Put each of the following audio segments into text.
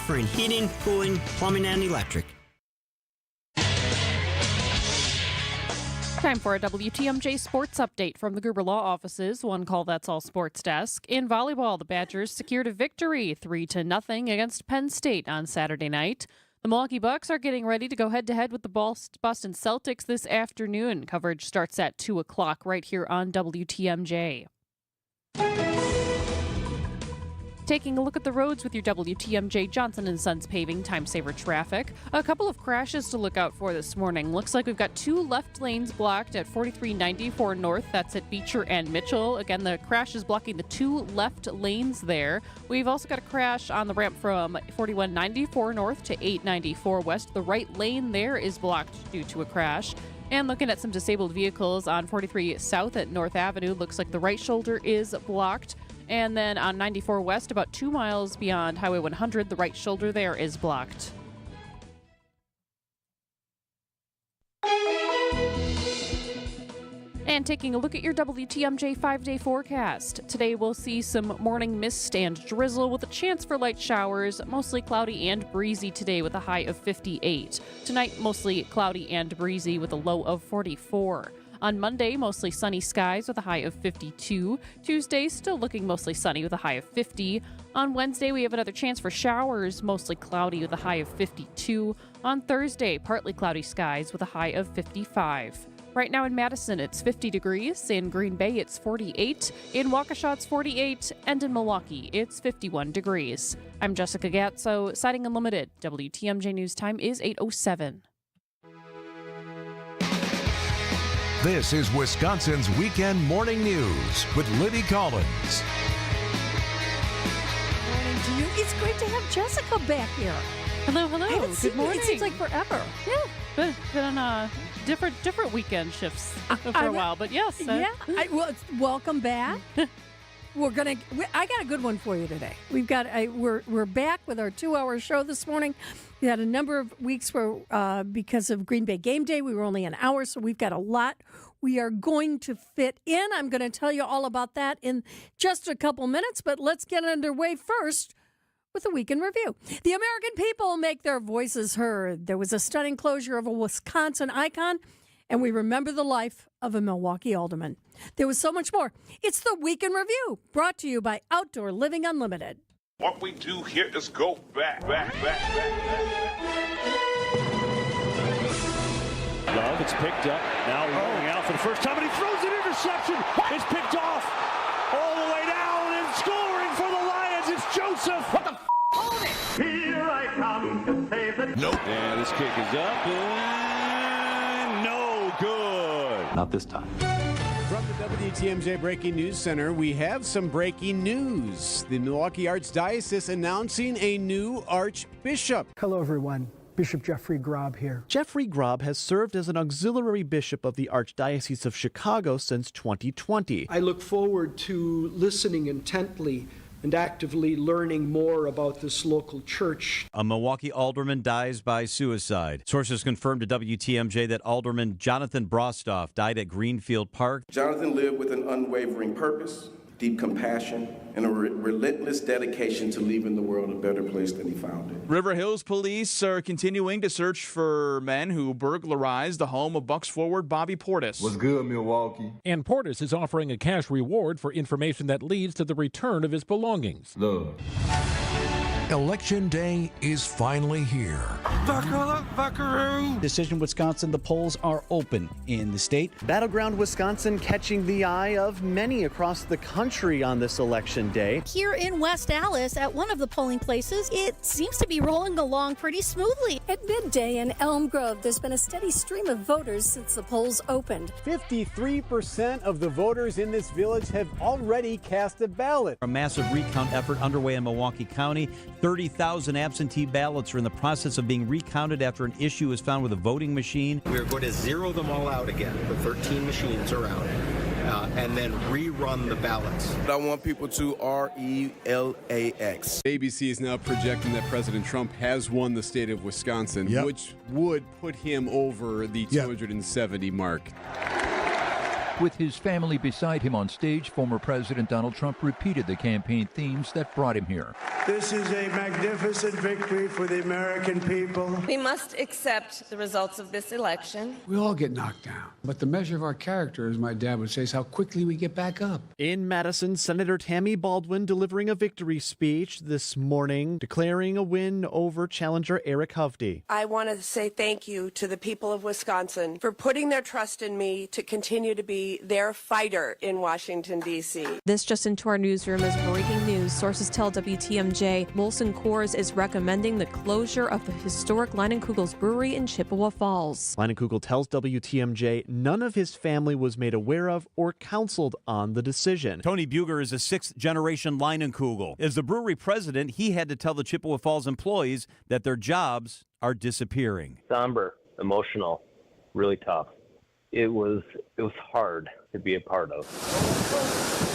offering heating, cooling, plumbing, and electric. Time for a WTMJ sports update from the Gruber Law Offices. One call, that's all sports desk. In volleyball, the Badgers secured a victory 3-0 against Penn State on Saturday night. The Milwaukee Bucks are getting ready to go head-to-head with the Boston Celtics this afternoon. Coverage starts at 2 o'clock right here on WTMJ. Taking a look at the roads with your WTMJ Johnson & Sons paving time-saver traffic. A couple of crashes to look out for this morning. Looks like we've got 2 left lanes blocked at 4394 North. That's at Beecher and Mitchell. Again, the crash is blocking the 2 left lanes there. We've also got a crash on the ramp from 4194 North to 894 West. The right lane there is blocked due to a crash. And looking at some disabled vehicles on 43 South at North Avenue. Looks like the right shoulder is blocked. And then on 94 West, about 2 miles beyond Highway 100, the right shoulder there is blocked. And taking a look at your WTMJ 5-day forecast. Today we'll see some morning mist and drizzle with a chance for light showers. Mostly cloudy and breezy today with a high of 58. Tonight, mostly cloudy and breezy with a low of 44. On Monday, mostly sunny skies with a high of 52. Tuesday, still looking mostly sunny with a high of 50. On Wednesday, we have another chance for showers, mostly cloudy with a high of 52. On Thursday, partly cloudy skies with a high of 55. Right now in Madison, it's 50 degrees. In Green Bay, it's 48. In Waukesha, it's 48. And in Milwaukee, it's 51 degrees. I'm Jessica Gatso, Siding Unlimited. WTMJ News Time is 8:07. This is Wisconsin's Weekend Morning News with Libby Collins. Morning to you. It's great to have Jessica back here. Hello, hello. Good morning. It seems like forever. Yeah, been on different weekend shifts for a while, but yes. Welcome back. I got a good one for you today. We're back with our 2-hour show this morning. We had a number of weeks where, because of Green Bay game day, we were only an hour, so we've got a lot we are going to fit in. I'm going to tell you all about that in just a couple minutes, but let's get underway first with a week in review. The American people make their voices heard. There was a stunning closure of a Wisconsin icon, and we remember the life of a Milwaukee alderman. There was so much more. It's the Week in Review, brought to you by Outdoor Living Unlimited. What we do here is go back. Love, it's picked up. Now rolling out for the first time, and he throws an interception. It's picked off all the way down, and scoring for the Lions. It's Joseph. What the hold it? Here I come to save the... Nope. And this kick is up, and no good. Not this time. From the WTMJ Breaking News Center, we have some breaking news. The Milwaukee Archdiocese announcing a new archbishop. Hello, everyone. Bishop Jeffrey Grob here. Jeffrey Grob has served as an auxiliary bishop of the Archdiocese of Chicago since 2020. I look forward to listening intently and actively learning more about this local church. A Milwaukee alderman dies by suicide. Sources confirmed to WTMJ that Alderman Jonathan Brostoff died at Greenfield Park. Jonathan lived with an unwavering purpose, deep compassion, and a relentless dedication to leaving the world a better place than he found it. River Hills police are continuing to search for men who burglarized the home of Bucks forward Bobby Portis. What's good, Milwaukee? And Portis is offering a cash reward for information that leads to the return of his belongings. Love. Election Day is finally here. Buckle up, buckaroo! Decision Wisconsin, the polls are open in the state. Battleground Wisconsin catching the eye of many across the country on this election day. Here in West Allis, at one of the polling places, it seems to be rolling along pretty smoothly. At midday in Elm Grove, there's been a steady stream of voters since the polls opened. 53% of the voters in this village have already cast a ballot. A massive recount effort underway in Milwaukee County. 30,000 absentee ballots are in the process of being recounted after an issue is found with a voting machine. We're going to zero them all out again, the 13 machines around, and then rerun the ballots. I want people to RELAX. ABC is now projecting that President Trump has won the state of Wisconsin, Yep. which would put him over the 270 mark. With his family beside him on stage, former President Donald Trump repeated the campaign themes that brought him here. This is a magnificent victory for the American people. We must accept the results of this election. We all get knocked down, but the measure of our character, as my dad would say, is how quickly we get back up. In Madison, Senator Tammy Baldwin delivering a victory speech this morning, declaring a win over challenger Eric Hovde. I want to say thank you to the people of Wisconsin for putting their trust in me to continue to be their fighter in Washington, D.C. This just into our newsroom is breaking news. Sources tell WTMJ Molson Coors is recommending the closure of the historic Leinenkugel's brewery in Chippewa Falls. Leinenkugel tells WTMJ none of his family was made aware of or counseled on the decision. Tony Buger is a sixth-generation Leinenkugel. As the brewery president, he had to tell the Chippewa Falls employees that their jobs are disappearing. Somber, emotional, really tough. It was hard to be a part of.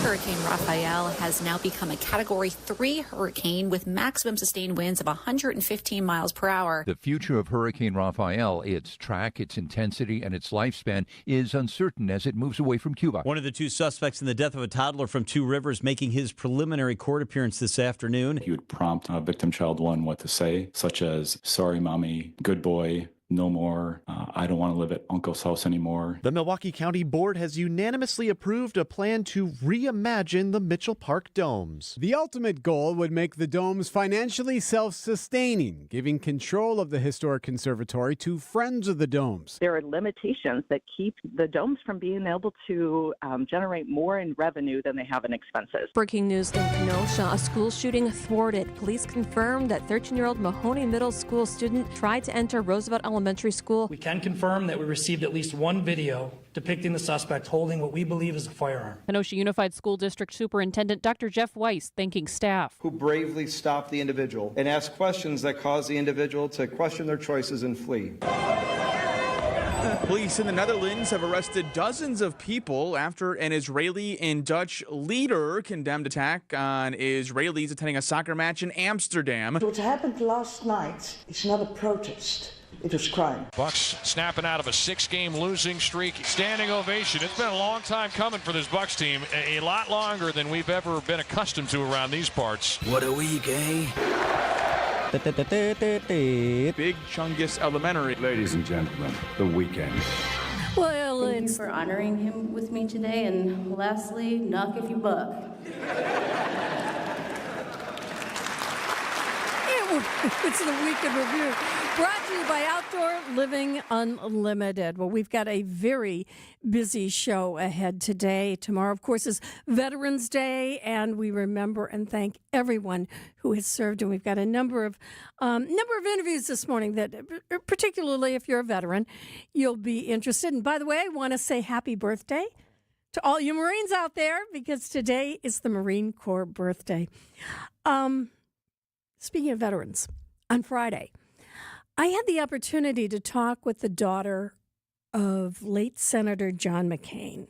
Hurricane Rafael has now become a Category 3 hurricane with maximum sustained winds of 115 miles per hour. The future of Hurricane Rafael, its track, its intensity, and its lifespan is uncertain as it moves away from Cuba. One of the two suspects in the death of a toddler from Two Rivers making his preliminary court appearance this afternoon. He would prompt victim child one what to say, such as, sorry, mommy, good boy, no more, I don't want to live at Uncle's house anymore. The Milwaukee County Board has unanimously approved a plan to reimagine the Mitchell Park domes. The ultimate goal would make the domes financially self-sustaining, giving control of the historic conservatory to Friends of the Domes. There are limitations that keep the domes from being able to generate more in revenue than they have in expenses. Breaking news in Kenosha, a school shooting thwarted. Police confirmed that 13-year-old Mahoney Middle School student tried to enter Roosevelt Elementary School. We can confirm that we received at least one video depicting the suspect holding what we believe is a firearm. Kenosha Unified School District Superintendent Dr. Jeff Weiss thanking staff who bravely stopped the individual and asked questions that caused the individual to question their choices and flee. Police in the Netherlands have arrested dozens of people after an Israeli and Dutch leader condemned attack on Israelis attending a soccer match in Amsterdam. What happened last night is not a protest. It was crime. Bucks snapping out of a 6-game losing streak. Standing ovation. It's been a long time coming for this Bucks team. A lot longer than we've ever been accustomed to around these parts. What a week, eh? Big Chungus Elementary. Ladies and gentlemen, the weekend. Well, Thank you for honoring him with me today. And lastly, knock if you buck. It's the Weekend Review, brought to you by Outdoor Living Unlimited. Well, we've got a very busy show ahead today. Tomorrow, of course, is Veterans Day, and we remember and thank everyone who has served. And we've got a number of interviews this morning that, particularly if you're a veteran, you'll be interested. And by the way, I want to say happy birthday to all you Marines out there, because today is the Marine Corps birthday. Speaking of veterans, on Friday, I had the opportunity to talk with the daughter of late Senator John McCain.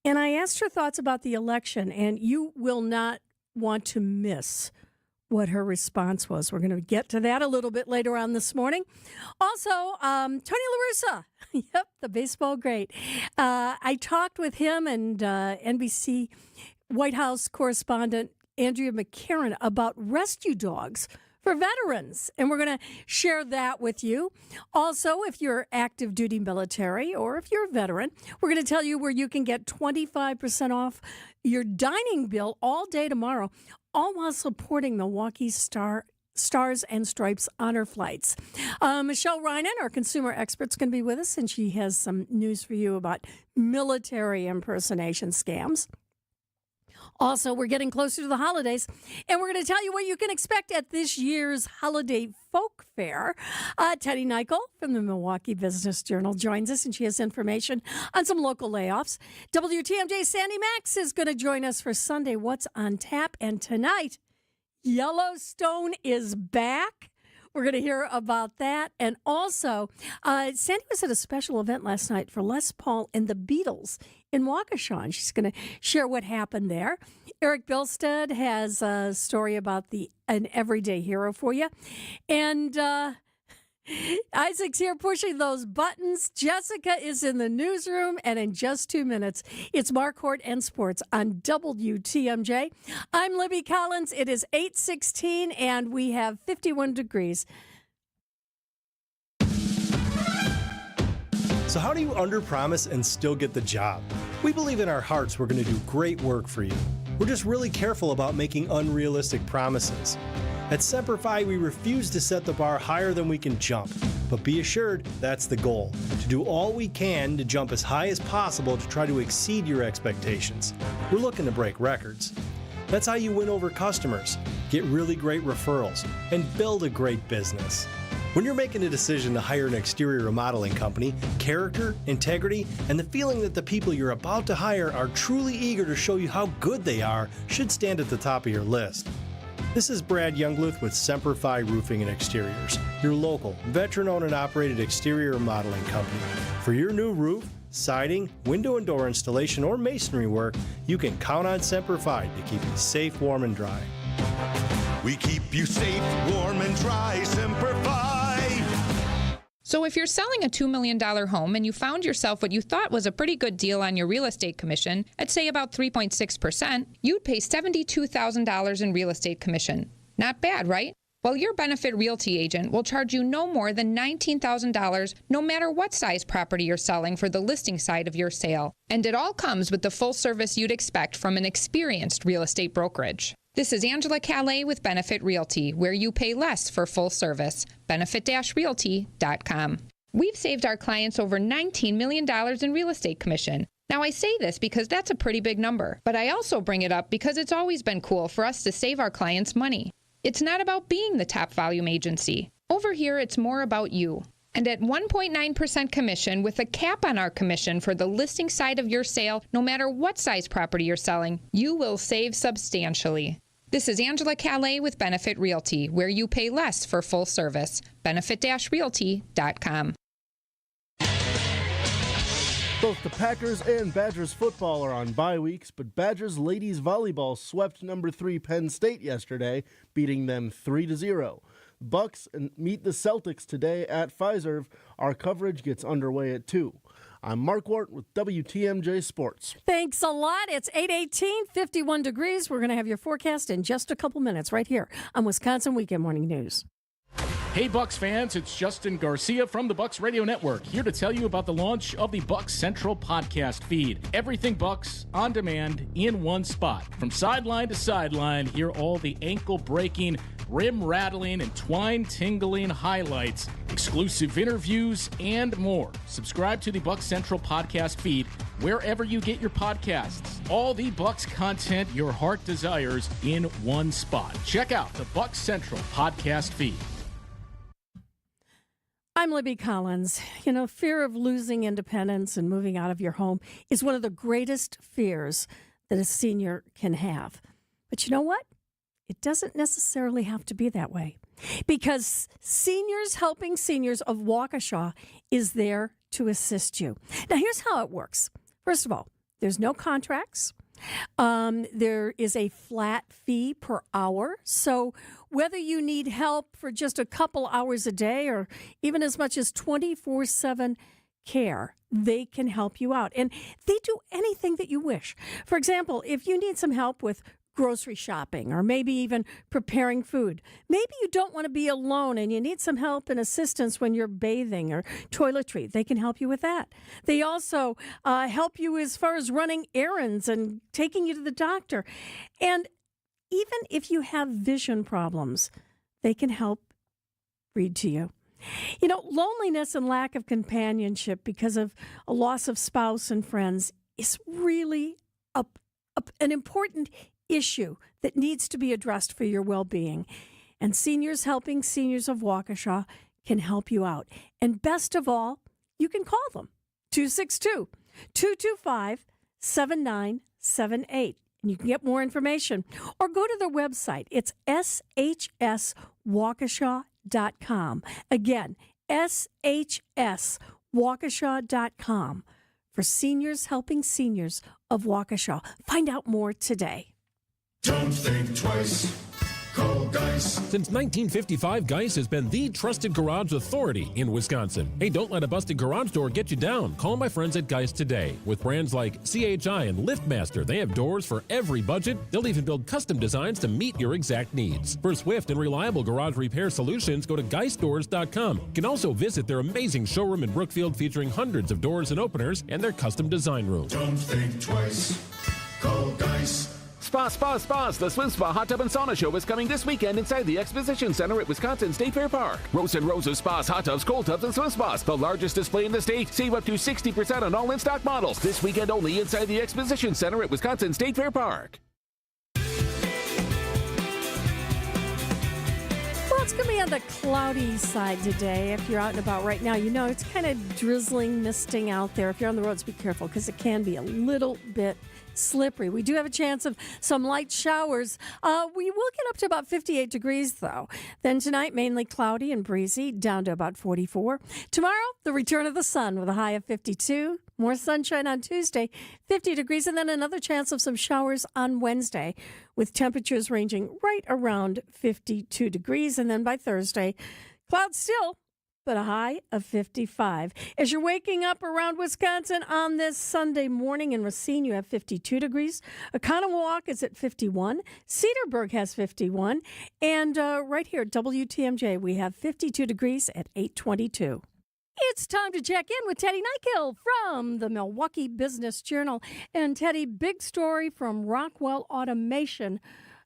And I asked her thoughts about the election, and you will not want to miss what her response was. We're going to get to that a little bit later on this morning. Also, Tony La Russa, yep, the baseball great. I talked with him and NBC White House correspondent Andrea McCarran about rescue dogs for veterans, and we're going to share that with you. Also, if you're active duty military or if you're a veteran, we're going to tell you where you can get 25% off your dining bill all day tomorrow, all while supporting Milwaukee Stars and Stripes honor flights. Michelle Reinen, our consumer expert, is going to be with us, and she has some news for you about military impersonation scams. Also, we're getting closer to the holidays, and we're going to tell you what you can expect at this year's Holiday Folk Fair. Teddy Nichol from the Milwaukee Business Journal joins us, and she has information on some local layoffs. WTMJ Sandy Max is going to join us for Sunday What's on Tap, and tonight, Yellowstone is back. We're going to hear about that. And also, Sandy was at a special event last night for Les Paul and the Beatles in Waukesha. And she's going to share what happened there. Eric Bilstead has a story about an everyday hero for you. And Isaac's here pushing those buttons. Jessica is in the newsroom, and in just 2 minutes, it's Marquardt and Sports on WTMJ. I'm Libby Collins. It is 8:16, and we have 51 degrees. So how do you underpromise and still get the job? We believe in our hearts we're going to do great work for you. We're just really careful about making unrealistic promises. At Semper Fi, we refuse to set the bar higher than we can jump. But be assured, that's the goal, to do all we can to jump as high as possible to try to exceed your expectations. We're looking to break records. That's how you win over customers, get really great referrals, and build a great business. When you're making a decision to hire an exterior remodeling company, character, integrity, and the feeling that the people you're about to hire are truly eager to show you how good they are should stand at the top of your list. This is Brad Youngluth with Semper Fi Roofing and Exteriors, your local, veteran-owned and operated exterior remodeling company. For your new roof, siding, window and door installation, or masonry work, you can count on Semper Fi to keep you safe, warm, and dry. We keep you safe, warm, and dry, Semper Fi. So if you're selling a $2 million home and you found yourself what you thought was a pretty good deal on your real estate commission, at say about 3.6%, you'd pay $72,000 in real estate commission. Not bad, right? Well, your Benefit Realty agent will charge you no more than $19,000 no matter what size property you're selling for the listing side of your sale. And it all comes with the full service you'd expect from an experienced real estate brokerage. This is Angela Calais with Benefit Realty, where you pay less for full service. Benefit-realty.com. We've saved our clients over $19 million in real estate commission. Now, I say this because that's a pretty big number, but I also bring it up because it's always been cool for us to save our clients money. It's not about being the top volume agency. Over here, it's more about you. And at 1.9% commission with a cap on our commission for the listing side of your sale, no matter what size property you're selling, you will save substantially. This is Angela Calais with Benefit Realty, where you pay less for full service. Benefit-realty.com. Both the Packers and Badgers football are on bye weeks, but Badgers ladies volleyball swept number 3 Penn State yesterday, beating them 3-0. Bucks meet the Celtics today at Fiserv. Our coverage gets underway at 2. I'm Marquardt with WTMJ Sports. Thanks a lot. It's 8:18, 51 degrees. We're going to have your forecast in just a couple minutes right here on Wisconsin Weekend Morning News. Hey Bucks fans, it's Justin Garcia from the Bucks Radio Network, here to tell you about the launch of the Bucks Central podcast feed. Everything Bucks, on demand, in one spot. From sideline to sideline, hear all the ankle-breaking, rim-rattling, and twine-tingling highlights, exclusive interviews, and more. Subscribe to the Bucks Central podcast feed wherever you get your podcasts. All the Bucks content your heart desires in one spot. Check out the Bucks Central podcast feed. I'm Libby Collins. You know, fear of losing independence and moving out of your home is one of the greatest fears that a senior can have. But you know what? It doesn't necessarily have to be that way, because Seniors Helping Seniors of Waukesha is there to assist you. Now, here's how it works. First of all, there's no contracts. There is a flat fee per hour. So whether you need help for just a couple hours a day or even as much as 24/7 care, they can help you out. And they do anything that you wish. For example, if you need some help with grocery shopping or maybe even preparing food. Maybe you don't want to be alone and you need some help and assistance when you're bathing or toiletry. They can help you with that. They also help you as far as running errands and taking you to the doctor. And even if you have vision problems, they can help read to you. You know, loneliness and lack of companionship because of a loss of spouse and friends is really an important issue that needs to be addressed for your well-being. And Seniors Helping Seniors of Waukesha can help you out. And best of all, you can call them, 262-225-7978. And you can get more information. Or go to their website. It's shswaukesha.com. Again, shswaukesha.com for Seniors Helping Seniors of Waukesha. Find out more today. Don't think twice. Call Geis. Since 1955, Geis has been the trusted garage authority in Wisconsin. Hey, don't let a busted garage door get you down. Call my friends at Geis today. With brands like CHI and LiftMaster, they have doors for every budget. They'll even build custom designs to meet your exact needs. For swift and reliable garage repair solutions, go to geisdoors.com. You can also visit their amazing showroom in Brookfield featuring hundreds of doors and openers and their custom design room. Don't think twice. Call Geis. Spas. The Swim Spa Hot Tub and Sauna Show is coming this weekend inside the Exposition Center at Wisconsin State Fair Park. Rows and rows of spas, hot tubs, cold tubs, and swim spas. The largest display in the state. Save up to 60% on all in-stock models. This weekend only inside the Exposition Center at Wisconsin State Fair Park. Well, it's going to be on the cloudy side today. If you're out and about right now, you know it's kind of drizzling, misting out there. If you're on the roads, be careful because it can be a little bit slippery. We do have a chance of some light showers. We will get up to about 58 degrees, though. Then tonight, mainly cloudy and breezy, down to about 44. Tomorrow, the return of the sun with a high of 52. More sunshine on Tuesday, 50 degrees, and then another chance of some showers on Wednesday with temperatures ranging right around 52 degrees. And then by Thursday, clouds still, but a high of 55. As you're waking up around Wisconsin on this Sunday morning in Racine, you have 52 degrees. Oconomowoc is at 51. Cedarburg has 51. And right here at WTMJ, we have 52 degrees at 8:22. It's time to check in with Teddy Nykiel from the Milwaukee Business Journal. And Teddy, big story from Rockwell Automation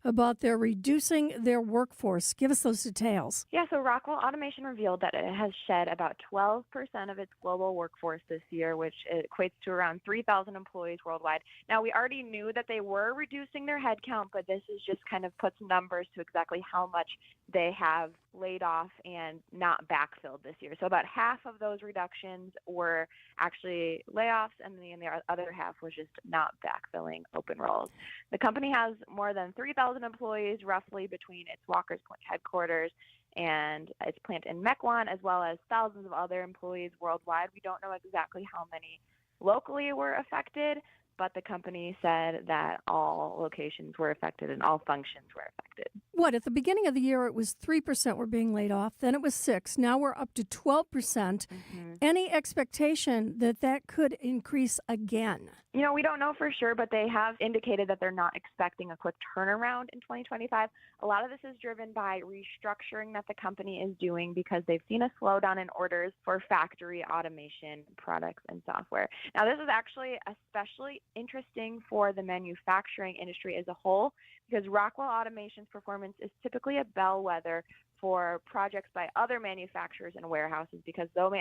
about their reducing their workforce. Give us those details. Yeah, so Rockwell Automation revealed that it has shed about 12% of its global workforce this year, which equates to around 3,000 employees worldwide. Now, we already knew that they were reducing their headcount, but this is just kind of puts numbers to exactly how much they have laid off and not backfilled this year. So about half of those reductions were actually layoffs, and the other half was just not backfilling open roles. The company has more than 3,000 employees roughly between its Walker's Point headquarters and its plant in Mequon, as well as thousands of other employees worldwide. We don't know exactly how many locally were affected, but the company said that all locations were affected and all functions were affected. What, at the beginning of the year, it was 3% were being laid off, then it was 6%. Now we're up to 12%. Any expectation that that could increase again? You know, we don't know for sure, but they have indicated that they're not expecting a quick turnaround in 2025. A lot of this is driven by restructuring that the company is doing because they've seen a slowdown in orders for factory automation products and software. Now, this is actually especially interesting for the manufacturing industry as a whole because Rockwell Automation's performance is typically a bellwether for projects by other manufacturers and warehouses because those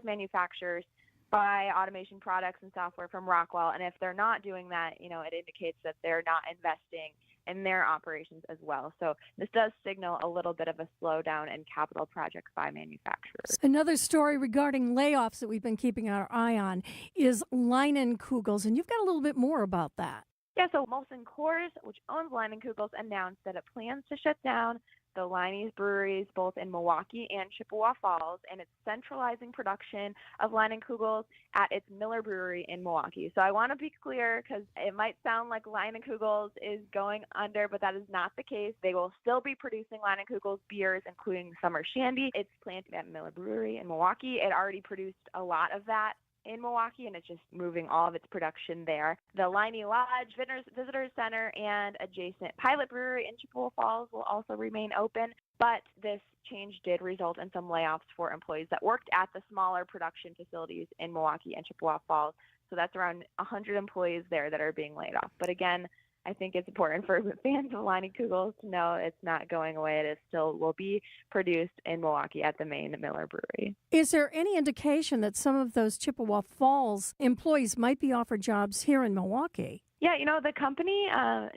manufacturers buy automation products and software from Rockwell, and if they're not doing that, you know, it indicates that they're not investing in their operations as well. So this does signal a little bit of a slowdown in capital projects by manufacturers. Another story regarding layoffs that we've been keeping our eye on is Leinenkugels, and you've got a little bit more about that. Yeah, so Molson Coors, which owns Leinenkugels, announced that it plans to shut down the Leine's breweries both in Milwaukee and Chippewa Falls, and it's centralizing production of Leinenkugels at its Miller Brewery in Milwaukee. So I want to be clear because it might sound like Leinenkugels is going under, but that is not the case. They will still be producing Leinenkugels beers, including Summer Shandy. It's planted at Miller Brewery in Milwaukee. It already produced a lot of that in Milwaukee, and it's just moving all of its production there. The Leinie Lodge Visitor Center and adjacent Pilot Brewery in Chippewa Falls will also remain open, but this change did result in some layoffs for employees that worked at the smaller production facilities in Milwaukee and Chippewa Falls. So that's around 100 employees there that are being laid off. But again, I think it's important for fans of Leinenkugels to know it's not going away. It is still will be produced in Milwaukee at the main Miller Brewery. Is there any indication that some of those Chippewa Falls employees might be offered jobs here in Milwaukee? Yeah, you know, the company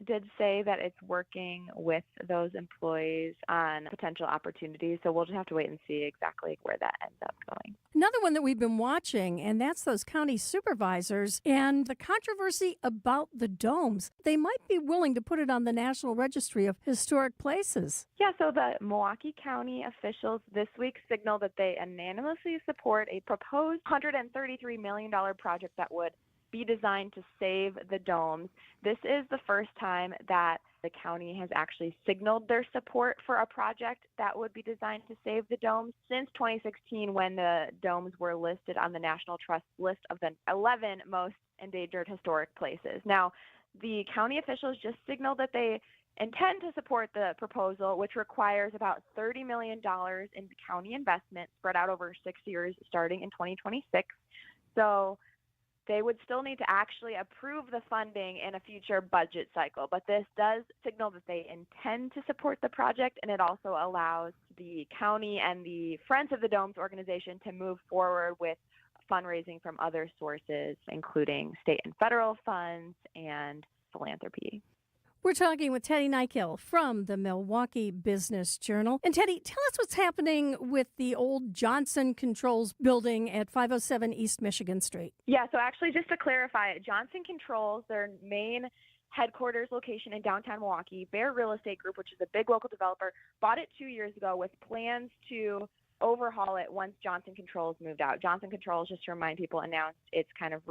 did say that it's working with those employees on potential opportunities. So we'll just have to wait and see exactly where that ends up going. Another one that we've been watching, and that's those county supervisors and the controversy about the domes. They might be willing to put it on the National Registry of Historic Places. Yeah, so the Milwaukee County officials this week signaled that they unanimously support a proposed $133 million project that would be designed to save the domes. This is the first time that the county has actually signaled their support for a project that would be designed to save the domes since 2016, when the domes were listed on the National Trust list of the 11 most endangered historic places. Now, the county officials just signaled that they intend to support the proposal, which requires about $30 million in county investment spread out over 6 years starting in 2026. So they would still need to actually approve the funding in a future budget cycle. But this does signal that they intend to support the project, and it also allows the county and the Friends of the Domes organization to move forward with fundraising from other sources, including state and federal funds and philanthropy. We're talking with Teddy Nykiel from the Milwaukee Business Journal. And Teddy, tell us what's happening with the old Johnson Controls building at 507 East Michigan Street. Yeah, so actually just to clarify, Johnson Controls, their main headquarters location in downtown Milwaukee, Bear Real Estate Group, which is a big local developer, bought it 2 years ago with plans to overhaul it once Johnson Controls moved out. Johnson Controls, just to remind people, announced it's kind of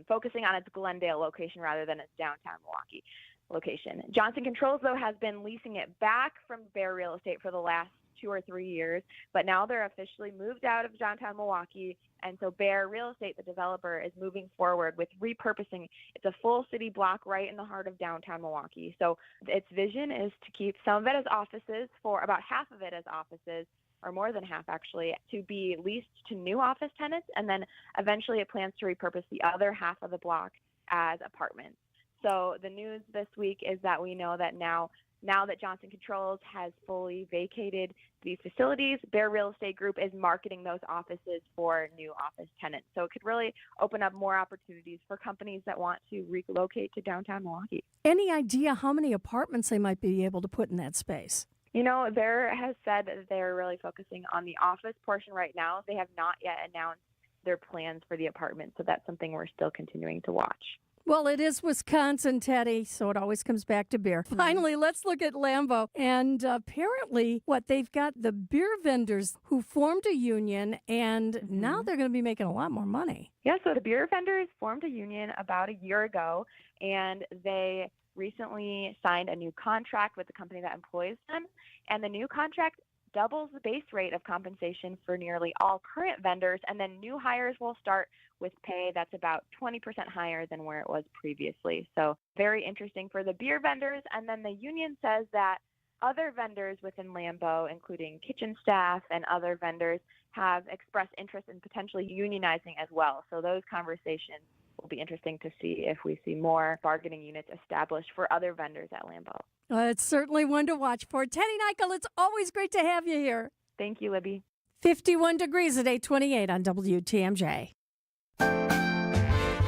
focusing on its Glendale location rather than its downtown Milwaukee location. Johnson Controls, though, has been leasing it back from Bear Real Estate for the last 2 or 3 years, but now they're officially moved out of downtown Milwaukee, and so Bear Real Estate, the developer, is moving forward with repurposing. It's a full city block right in the heart of downtown Milwaukee. So its vision is to keep some of it as offices, for about half of it as offices, or more than half actually, to be leased to new office tenants, and then eventually it plans to repurpose the other half of the block as apartments. So the news this week is that we know that now that Johnson Controls has fully vacated these facilities, Bear Real Estate Group is marketing those offices for new office tenants. So it could really open up more opportunities for companies that want to relocate to downtown Milwaukee. Any idea how many apartments they might be able to put in that space? You know, Bear has said that they're really focusing on the office portion right now. They have not yet announced their plans for the apartments, so that's something we're still continuing to watch. Well, it is Wisconsin, Teddy, so it always comes back to beer. Finally, let's look at Lambeau. And apparently, they've got the beer vendors who formed a union, and now they're going to be making a lot more money. Yeah, so the beer vendors formed a union about a year ago, and they recently signed a new contract with the company that employs them. And the new contract doubles the base rate of compensation for nearly all current vendors, and then new hires will start with pay that's about 20% higher than where it was previously. So very interesting for the beer vendors. And then the union says that other vendors within Lambeau, including kitchen staff and other vendors, have expressed interest in potentially unionizing as well. So those conversations will be interesting to see if we see more bargaining units established for other vendors at Lambeau. It's certainly one to watch for. Teddy Nykiel, it's always great to have you here. Thank you, Libby. 51 degrees at 8:28 on WTMJ.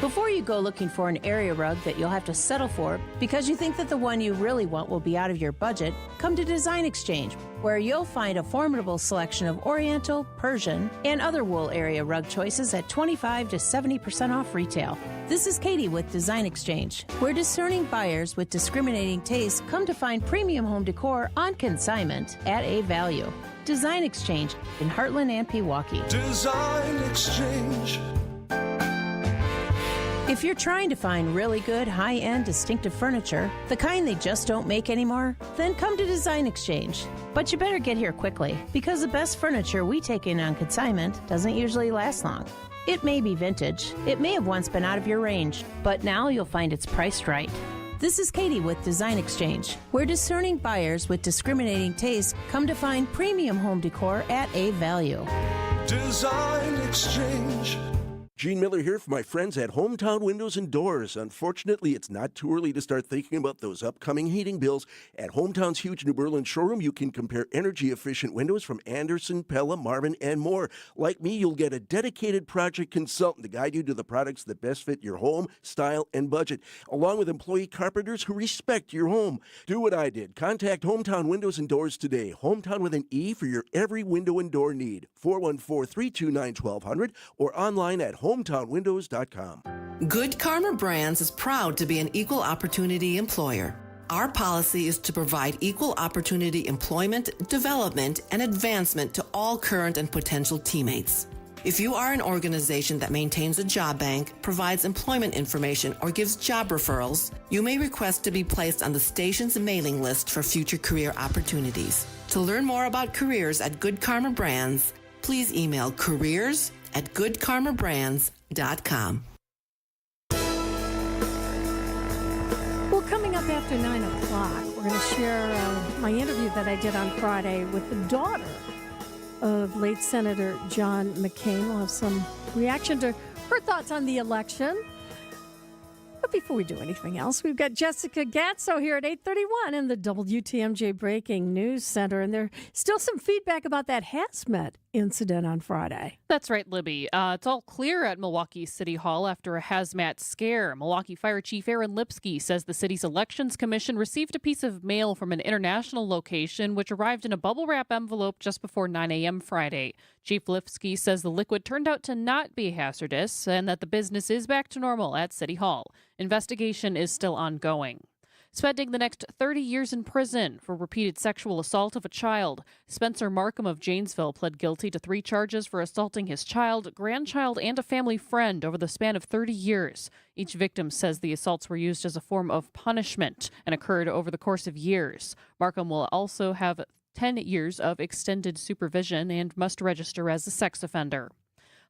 Before you go looking for an area rug that you'll have to settle for because you think that the one you really want will be out of your budget, come to Design Exchange, where you'll find a formidable selection of Oriental, Persian, and other wool area rug choices at 25 to 70% off retail. This is Katie with Design Exchange, where discerning buyers with discriminating tastes come to find premium home decor on consignment at a value. Design Exchange in Heartland and Pewaukee. Design Exchange. If you're trying to find really good, high-end, distinctive furniture, the kind they just don't make anymore, then come to Design Exchange. But you better get here quickly, because the best furniture we take in on consignment doesn't usually last long. It may be vintage, it may have once been out of your range, but now you'll find it's priced right. This is Katie with Design Exchange, where discerning buyers with discriminating tastes come to find premium home decor at a value. Design Exchange. Gene Miller here for my friends at Hometown Windows and Doors. Unfortunately, it's not too early to start thinking about those upcoming heating bills. At Hometown's huge New Berlin showroom, you can compare energy-efficient windows from Anderson, Pella, Marvin, and more. Like me, you'll get a dedicated project consultant to guide you to the products that best fit your home, style, and budget, along with employee carpenters who respect your home. Do what I did. Contact Hometown Windows and Doors today. Hometown with an E for your every window and door need. 414-329-1200 or online at hometownwindows.com. Good Karma Brands is proud to be an equal opportunity employer. Our policy is to provide equal opportunity employment, development, and advancement to all current and potential teammates. If you are an organization that maintains a job bank, provides employment information, or gives job referrals, you may request to be placed on the station's mailing list for future career opportunities. To learn more about careers at Good Karma Brands, please email careers@goodkarmabrands.com. Well, coming up after 9 o'clock, we're going to share my interview that I did on Friday with the daughter of late Senator John McCain. We'll have some reaction to her thoughts on the election. But before we do anything else, we've got Jessica Gatso here at 8:31 in the WTMJ Breaking News Center. And there's still some feedback about that hazmat incident on Friday. That's right, Libby. It's all clear at Milwaukee City Hall after a hazmat scare. Milwaukee Fire Chief Aaron Lipsky says the city's elections commission received a piece of mail from an international location, which arrived in a bubble wrap envelope just before 9 a.m. Friday. Chief Lipsky says the liquid turned out to not be hazardous and that the business is back to normal at City Hall. Investigation is still ongoing. Spending the next 30 years in prison for repeated sexual assault of a child, Spencer Markham of Janesville pled guilty to 3 charges for assaulting his child, grandchild, and a family friend over the span of 30 years. Each victim says the assaults were used as a form of punishment and occurred over the course of years. Markham will also have 10 years of extended supervision and must register as a sex offender.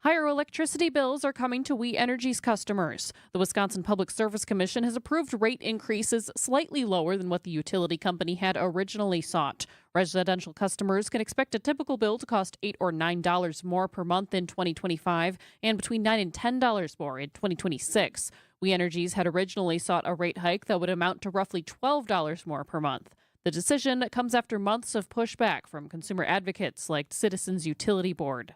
Higher electricity bills are coming to We Energy's customers. The Wisconsin Public Service Commission has approved rate increases slightly lower than what the utility company had originally sought. Residential customers can expect a typical bill to cost $8 or $9 more per month in 2025 and between $9 and $10 more in 2026. We Energies had originally sought a rate hike that would amount to roughly $12 more per month. The decision comes after months of pushback from consumer advocates like Citizens Utility Board.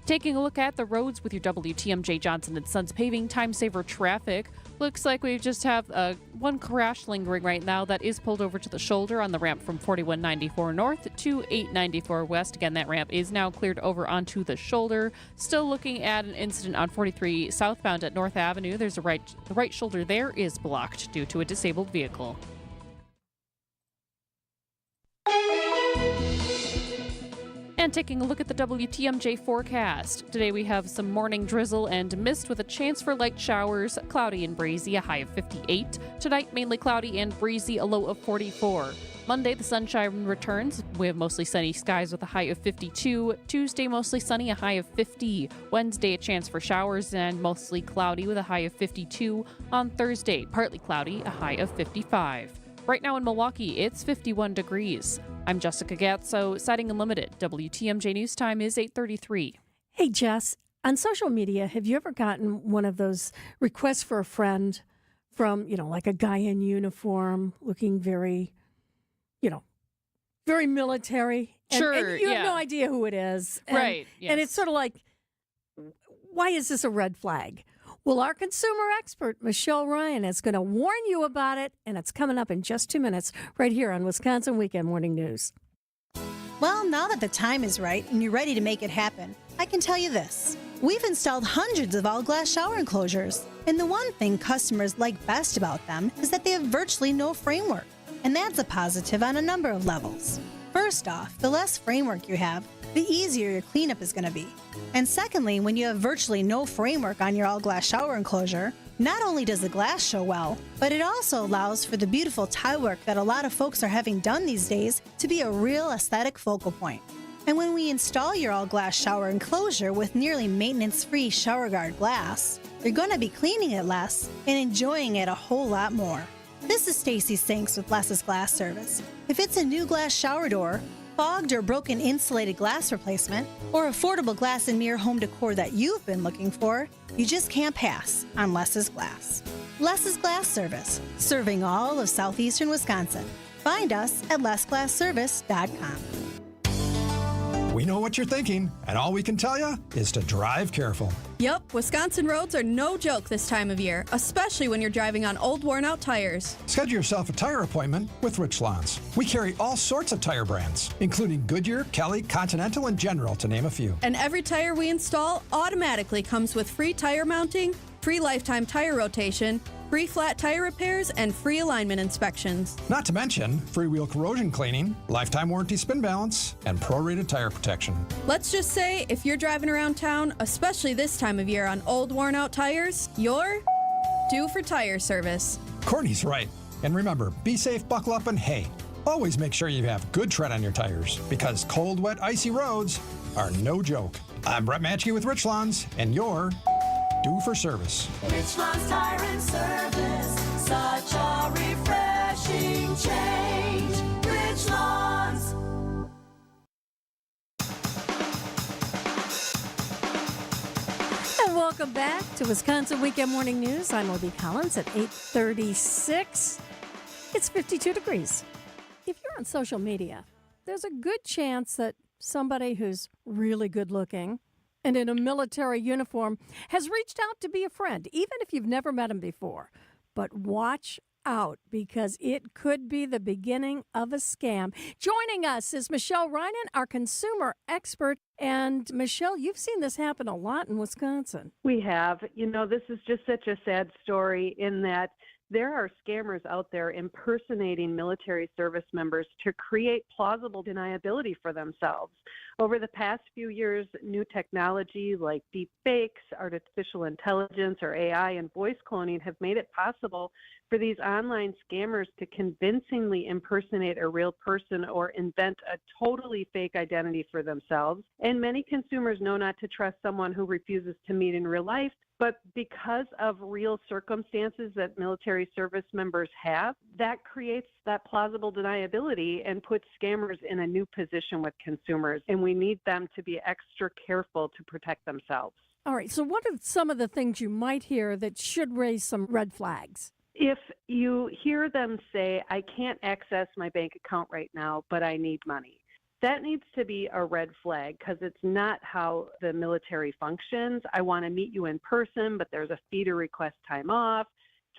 Taking a look at the roads with your WTMJ Johnson & Sons paving time saver traffic. Looks like we just have one crash lingering right now that is pulled over to the shoulder on the ramp from 4194 north to 894 west. Again, that ramp is now cleared over onto the shoulder. Still looking at an incident on 43 southbound at North Avenue. There's the right shoulder there is blocked due to a disabled vehicle. And taking a look at the WTMJ forecast. Today we have some morning drizzle and mist with a chance for light showers, cloudy and breezy, a high of 58. Tonight, mainly cloudy and breezy, a low of 44. Monday, the sunshine returns. We have mostly sunny skies with a high of 52. Tuesday, mostly sunny, a high of 50. Wednesday, a chance for showers and mostly cloudy with a high of 52. On Thursday, partly cloudy, a high of 55. Right now in Milwaukee, it's 51 degrees. I'm Jessica Gatso, Sighting Unlimited. WTMJ News Time is 8:33. Hey, Jess, on social media, have you ever gotten one of those requests for a friend from, like a guy in uniform looking very, very military? And you have no idea who it is. Right. Yes. And it's sort of like, why is this a red flag? Well, our consumer expert, Michelle Ryan, is going to warn you about it, and it's coming up in just 2 minutes right here on Wisconsin Weekend Morning News. Well, now that the time is right and you're ready to make it happen, I can tell you this. We've installed hundreds of all-glass shower enclosures, and the one thing customers like best about them is that they have virtually no framework, and that's a positive on a number of levels. First off, the less framework you have, the easier your cleanup is going to be. And secondly, when you have virtually no framework on your all-glass shower enclosure, not only does the glass show well, but it also allows for the beautiful tile work that a lot of folks are having done these days to be a real aesthetic focal point. And when we install your all-glass shower enclosure with nearly maintenance-free shower guard glass, you're going to be cleaning it less and enjoying it a whole lot more. This is Stacy Sinks with Less's Glass Service. If it's a new glass shower door, fogged or broken insulated glass replacement, or affordable glass and mirror home decor that you've been looking for, you just can't pass on Less's Glass. Less's Glass Service, serving all of southeastern Wisconsin. Find us at lessglassservice.com. We know what you're thinking, and all we can tell you is to drive careful. Yep, Wisconsin roads are no joke this time of year, especially when you're driving on old, worn-out tires. Schedule yourself a tire appointment with Rich Lawns. We carry all sorts of tire brands, including Goodyear, Kelly, Continental, and General, to name a few. And every tire we install automatically comes with free tire mounting, free lifetime tire rotation, free flat tire repairs, and free alignment inspections. Not to mention free wheel corrosion cleaning, lifetime warranty spin balance, and prorated tire protection. Let's just say if you're driving around town, especially this time of year on old worn out tires, you're due for tire service. Courtney's right. And remember, be safe, buckle up, and hey, always make sure you have good tread on your tires because cold, wet, icy roads are no joke. I'm Brett Matchke with Richlands, and you're due for service. Richlands Tire and Service, such a refreshing change. Richlands. And welcome back to Wisconsin Weekend Morning News. I'm Libby Collins at 8:36. It's 52 degrees. If you're on social media, there's a good chance that somebody who's really good looking and in a military uniform has reached out to be a friend, even if you've never met him before. But watch out, because it could be the beginning of a scam. Joining us is Michelle Reinen, our consumer expert. And Michelle, you've seen this happen a lot in Wisconsin. We have. You know, this is just such a sad story in that there are scammers out there impersonating military service members to create plausible deniability for themselves. Over the past few years, new technology like deep fakes, artificial intelligence, or AI and voice cloning have made it possible for these online scammers to convincingly impersonate a real person or invent a totally fake identity for themselves. And many consumers know not to trust someone who refuses to meet in real life. But because of real circumstances that military service members have, that creates that plausible deniability and puts scammers in a new position with consumers. And we need them to be extra careful to protect themselves. All right. So what are some of the things you might hear that should raise some red flags? If you hear them say, I can't access my bank account right now, but I need money, that needs to be a red flag because it's not how the military functions. I want to meet you in person, but there's a fee to request time off.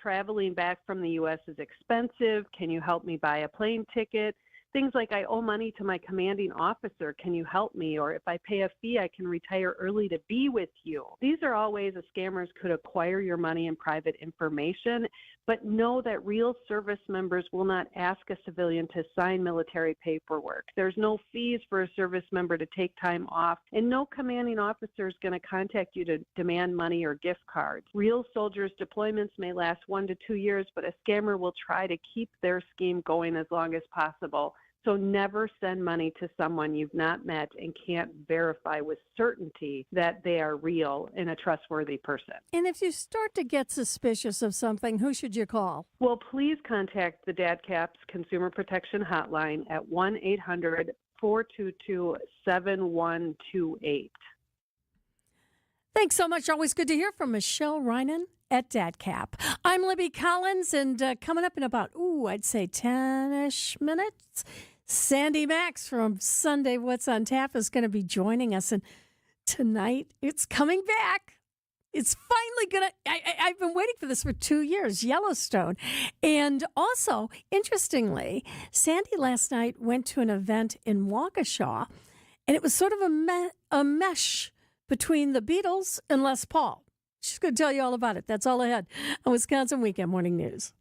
Traveling back from the U.S. is expensive. Can you help me buy a plane ticket? Things like, I owe money to my commanding officer. Can you help me? Or if I pay a fee, I can retire early to be with you. These are all ways that scammers could acquire your money and private information, but know that real service members will not ask a civilian to sign military paperwork. There's no fees for a service member to take time off, and no commanding officer is going to contact you to demand money or gift cards. Real soldiers' deployments may last 1 to 2 years, but a scammer will try to keep their scheme going as long as possible. So never send money to someone you've not met and can't verify with certainty that they are real and a trustworthy person. And if you start to get suspicious of something, who should you call? Well, please contact the DADCAP's Consumer Protection Hotline at 1-800-422-7128. Thanks so much. Always good to hear from Michelle Reinen at DADCAP. I'm Libby Collins, and coming up in about, I'd say 10-ish minutes, Sandy Max from Sunday What's on Tap is going to be joining us. And tonight, it's coming back. It's finally going to, I've been waiting for this for 2 years, Yellowstone. And also, interestingly, Sandy last night went to an event in Waukesha, and it was sort of a mesh between the Beatles and Les Paul. She's going to tell you all about it. That's all ahead on Wisconsin Weekend Morning News.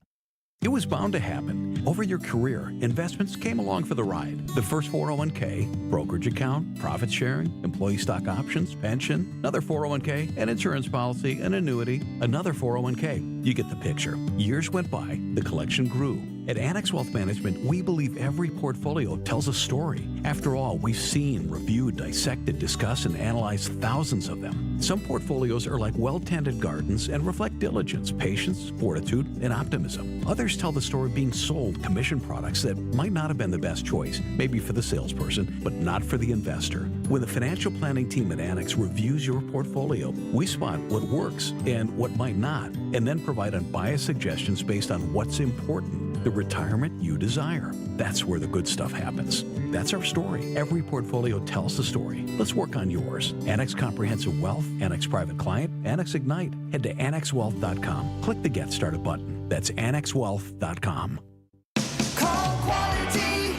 It was bound to happen. Over your career, investments came along for the ride. The first 401k, brokerage account, profit sharing, employee stock options, pension, another 401k, an insurance policy, an annuity, another 401k. You get the picture. Years went by, the collection grew. At Annex Wealth Management, we believe every portfolio tells a story. After all, we've seen, reviewed, dissected, discussed, and analyzed thousands of them. Some portfolios are like well-tended gardens and reflect diligence, patience, fortitude, and optimism. Others tell the story being sold commission products that might not have been the best choice, maybe for the salesperson, but not for the investor. When the financial planning team at Annex reviews your portfolio, we spot what works and what might not, and then provide unbiased suggestions based on what's important. The retirement you desire. That's where the good stuff happens. That's our story. Every portfolio tells the story. Let's work on yours. Annex Comprehensive Wealth, Annex Private Client, Annex Ignite. Head to AnnexWealth.com. Click the Get Started button. That's AnnexWealth.com. Call quality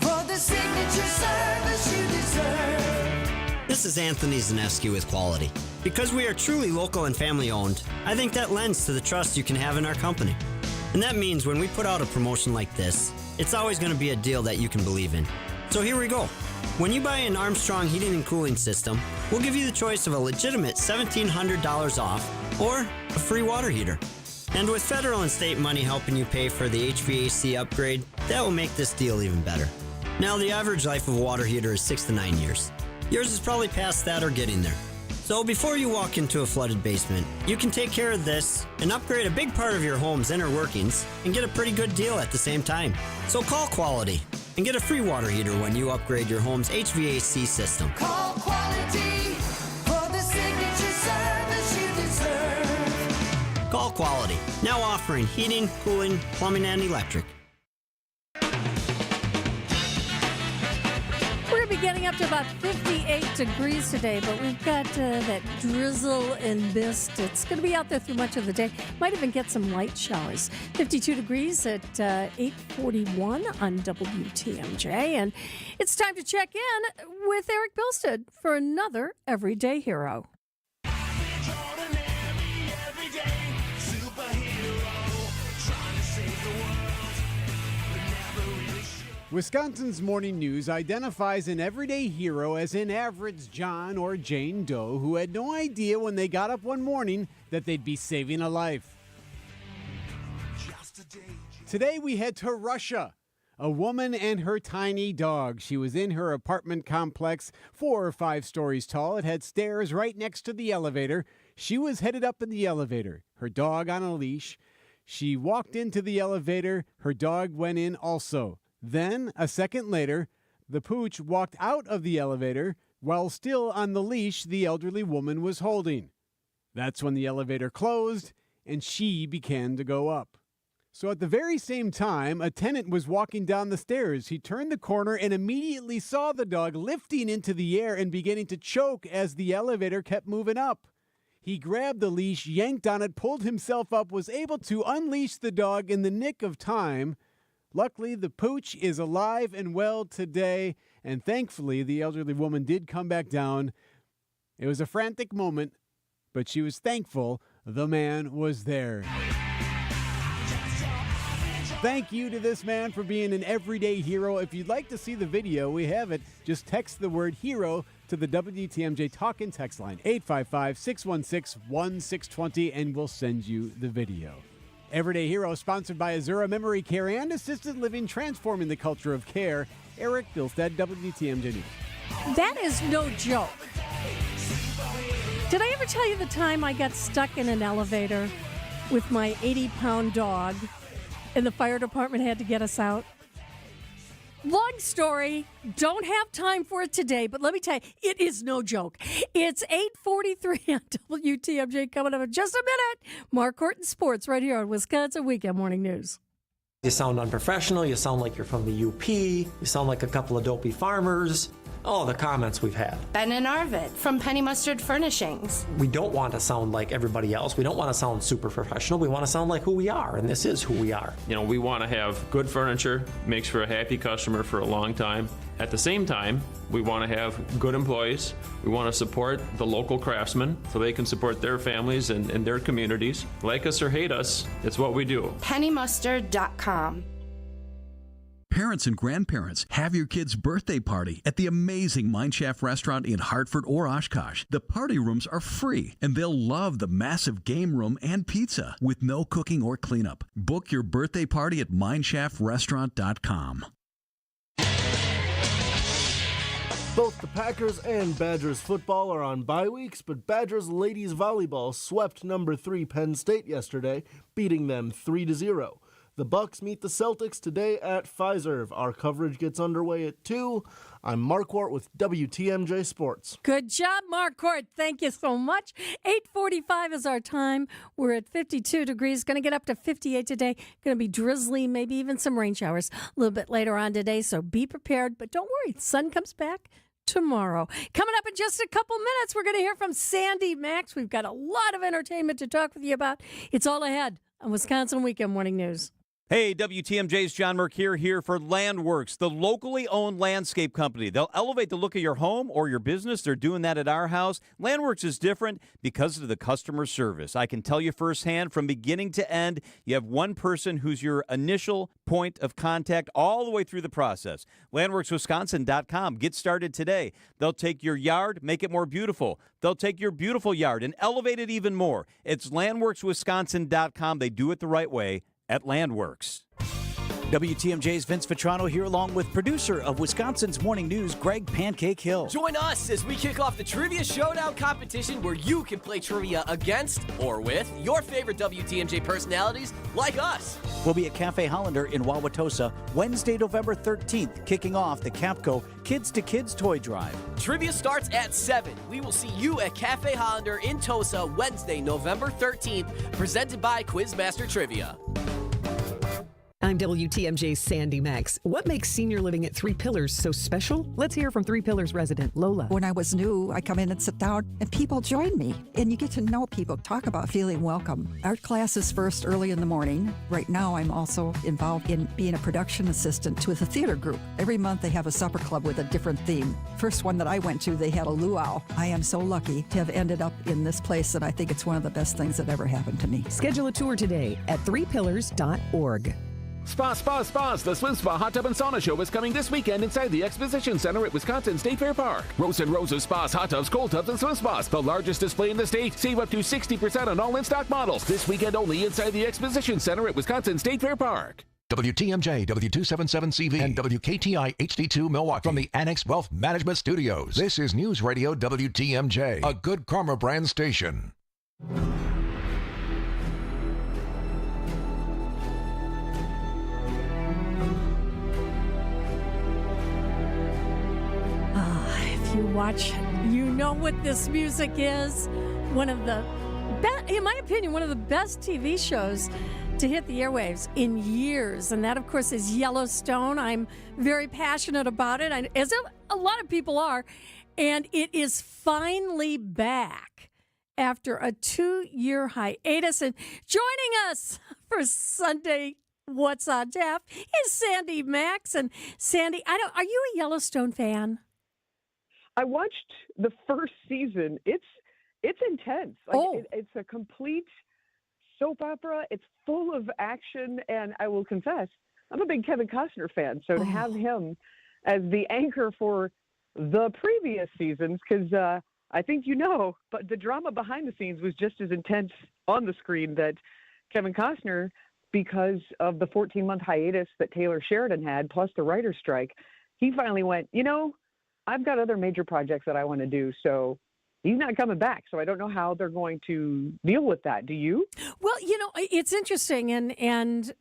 for the signature service you deserve. This is Anthony Zaneski with Quality. Because we are truly local and family owned, I think that lends to the trust you can have in our company. And that means when we put out a promotion like this, it's always going to be a deal that you can believe in. So here we go. When you buy an Armstrong heating and cooling system, we'll give you the choice of a legitimate $1,700 off or a free water heater. And with federal and state money helping you pay for the HVAC upgrade, that will make this deal even better. Now, the average life of a water heater is 6 to 9 years. Yours is probably past that or getting there. So before you walk into a flooded basement, you can take care of this and upgrade a big part of your home's inner workings and get a pretty good deal at the same time. So call Quality and get a free water heater when you upgrade your home's HVAC system. Call Quality for the signature service you deserve. Call Quality, now offering heating, cooling, plumbing, and electric. We're going to be getting up to about 58 degrees today, but we've got that drizzle and mist. It's going to be out there through much of the day. Might even get some light showers. 52 degrees at 8:41 on WTMJ. And it's time to check in with Eric Bilstead for another Everyday Hero. Wisconsin's Morning News identifies an everyday hero as an average John or Jane Doe who had no idea when they got up one morning that they'd be saving a life. Today we head to Russia. A woman and her tiny dog. She was in her apartment complex, 4 or 5 stories tall. It had stairs right next to the elevator. She was headed up in the elevator, her dog on a leash. She walked into the elevator. Her dog went in also. Then, a second later, the pooch walked out of the elevator while still on the leash the elderly woman was holding. That's when the elevator closed and she began to go up. So at the very same time, a tenant was walking down the stairs. He turned the corner and immediately saw the dog lifting into the air and beginning to choke as the elevator kept moving up. He grabbed the leash, yanked on it, pulled himself up, was able to unleash the dog in the nick of time. Luckily, the pooch is alive and well today, and thankfully, the elderly woman did come back down. It was a frantic moment, but she was thankful the man was there. Thank you to this man for being an everyday hero. If you'd like to see the video, we have it. Just text the word hero to the WTMJ talk and text line, 855-616-1620, and we'll send you the video. Everyday Hero, sponsored by Azura Memory Care and Assisted Living, transforming the culture of care. Eric Bilstead, WTMJ News. That is no joke. Did I ever tell you the time I got stuck in an elevator with my 80-pound dog and the fire department had to get us out? Long story. Don't have time for it today, but let me tell you, it is no joke. It's 8:43 on WTMJ. Coming up in just a minute. Mark Horton Sports right here on Wisconsin Weekend Morning News. You sound unprofessional. You sound like you're from the UP. You sound like a couple of dopey farmers. Oh, the comments we've had. Ben and Arvid from Penny Mustard Furnishings. We don't want to sound like everybody else. We don't want to sound super professional. We want to sound like who we are, and this is who we are. You know, we want to have good furniture, makes for a happy customer for a long time. At the same time, we want to have good employees. We want to support the local craftsmen so they can support their families and their communities. Like us or hate us, it's what we do. PennyMustard.com. Parents and grandparents, have your kids' birthday party at the amazing Mineshaft Restaurant in Hartford or Oshkosh. The party rooms are free, and they'll love the massive game room and pizza with no cooking or cleanup. Book your birthday party at MineshaftRestaurant.com. Both the Packers and Badgers football are on bye weeks, but Badgers ladies volleyball swept number 3 Penn State yesterday, beating them 3-0. The Bucks meet the Celtics today at Fiserv. Our coverage gets underway at 2. I'm Mark Wart with WTMJ Sports. Good job, Mark Wart. Thank you so much. 8:45 is our time. We're at 52 degrees. Going to get up to 58 today. Going to be drizzly, maybe even some rain showers a little bit later on today, so be prepared. But don't worry, the sun comes back tomorrow. Coming up in just a couple minutes, we're going to hear from Sandy Max. We've got a lot of entertainment to talk with you about. It's all ahead on Wisconsin Weekend Morning News. Hey, WTMJ's John Mercure here for Landworks, the locally owned landscape company. They'll elevate the look of your home or your business. They're doing that at our house. Landworks is different because of the customer service. I can tell you firsthand, from beginning to end, you have one person who's your initial point of contact all the way through the process. LandworksWisconsin.com. Get started today. They'll take your yard, make it more beautiful. They'll take your beautiful yard and elevate it even more. It's LandworksWisconsin.com. They do it the right way at Landworks. WTMJ's Vince Vitrano here, along with producer of Wisconsin's Morning News, Greg Pancake Hill. Join us as we kick off the Trivia Showdown competition, where you can play trivia against or with your favorite WTMJ personalities like us. We'll be at Cafe Hollander in Wauwatosa Wednesday, November 13th, kicking off the Capco Kids to Kids Toy Drive. Trivia starts at 7. We will see you at Cafe Hollander in Tosa Wednesday, November 13th, presented by Quizmaster Trivia. I'm WTMJ's Sandy Max. What makes senior living at Three Pillars so special? Let's hear from Three Pillars resident Lola. When I was new, I come in and sit down, and people join me. And you get to know people, talk about feeling welcome. Art class is first early in the morning. Right now, I'm also involved in being a production assistant with a theater group. Every month, they have a supper club with a different theme. First one that I went to, they had a luau. I am so lucky to have ended up in this place, and I think it's one of the best things that ever happened to me. Schedule a tour today at threepillars.org. Spas. The Swim Spa Hot Tub and Sauna Show is coming this weekend inside the Exposition Center at Wisconsin State Fair Park. Rows and rows of spas, hot tubs, cold tubs, and swim spas. The largest display in the state. Save up to 60% on all in-stock models. This weekend only inside the Exposition Center at Wisconsin State Fair Park. WTMJ, W277CV, and WKTI HD2 Milwaukee from the Annex Wealth Management Studios. This is News Radio WTMJ, a Good Karma brand station. If you watch, you know what this music is. One of the best, in my opinion, one of the best TV shows to hit the airwaves in years. And that, of course, is Yellowstone. I'm very passionate about it, as a lot of people are. And it is finally back after a 2-year hiatus. And joining us for Sunday What's on Tap is Sandy Max. And Sandy, are you a Yellowstone fan? I watched the first season. It's intense. It's a complete soap opera. It's full of action, and I will confess, I'm a big Kevin Costner fan. So to have him as the anchor for the previous seasons, because I think but the drama behind the scenes was just as intense on the screen that Kevin Costner, because of the 14-month hiatus that Taylor Sheridan had, plus the writer's strike, he finally went, I've got other major projects that I want to do, so he's not coming back. So I don't know how they're going to deal with that. Do you? Well, it's interesting, and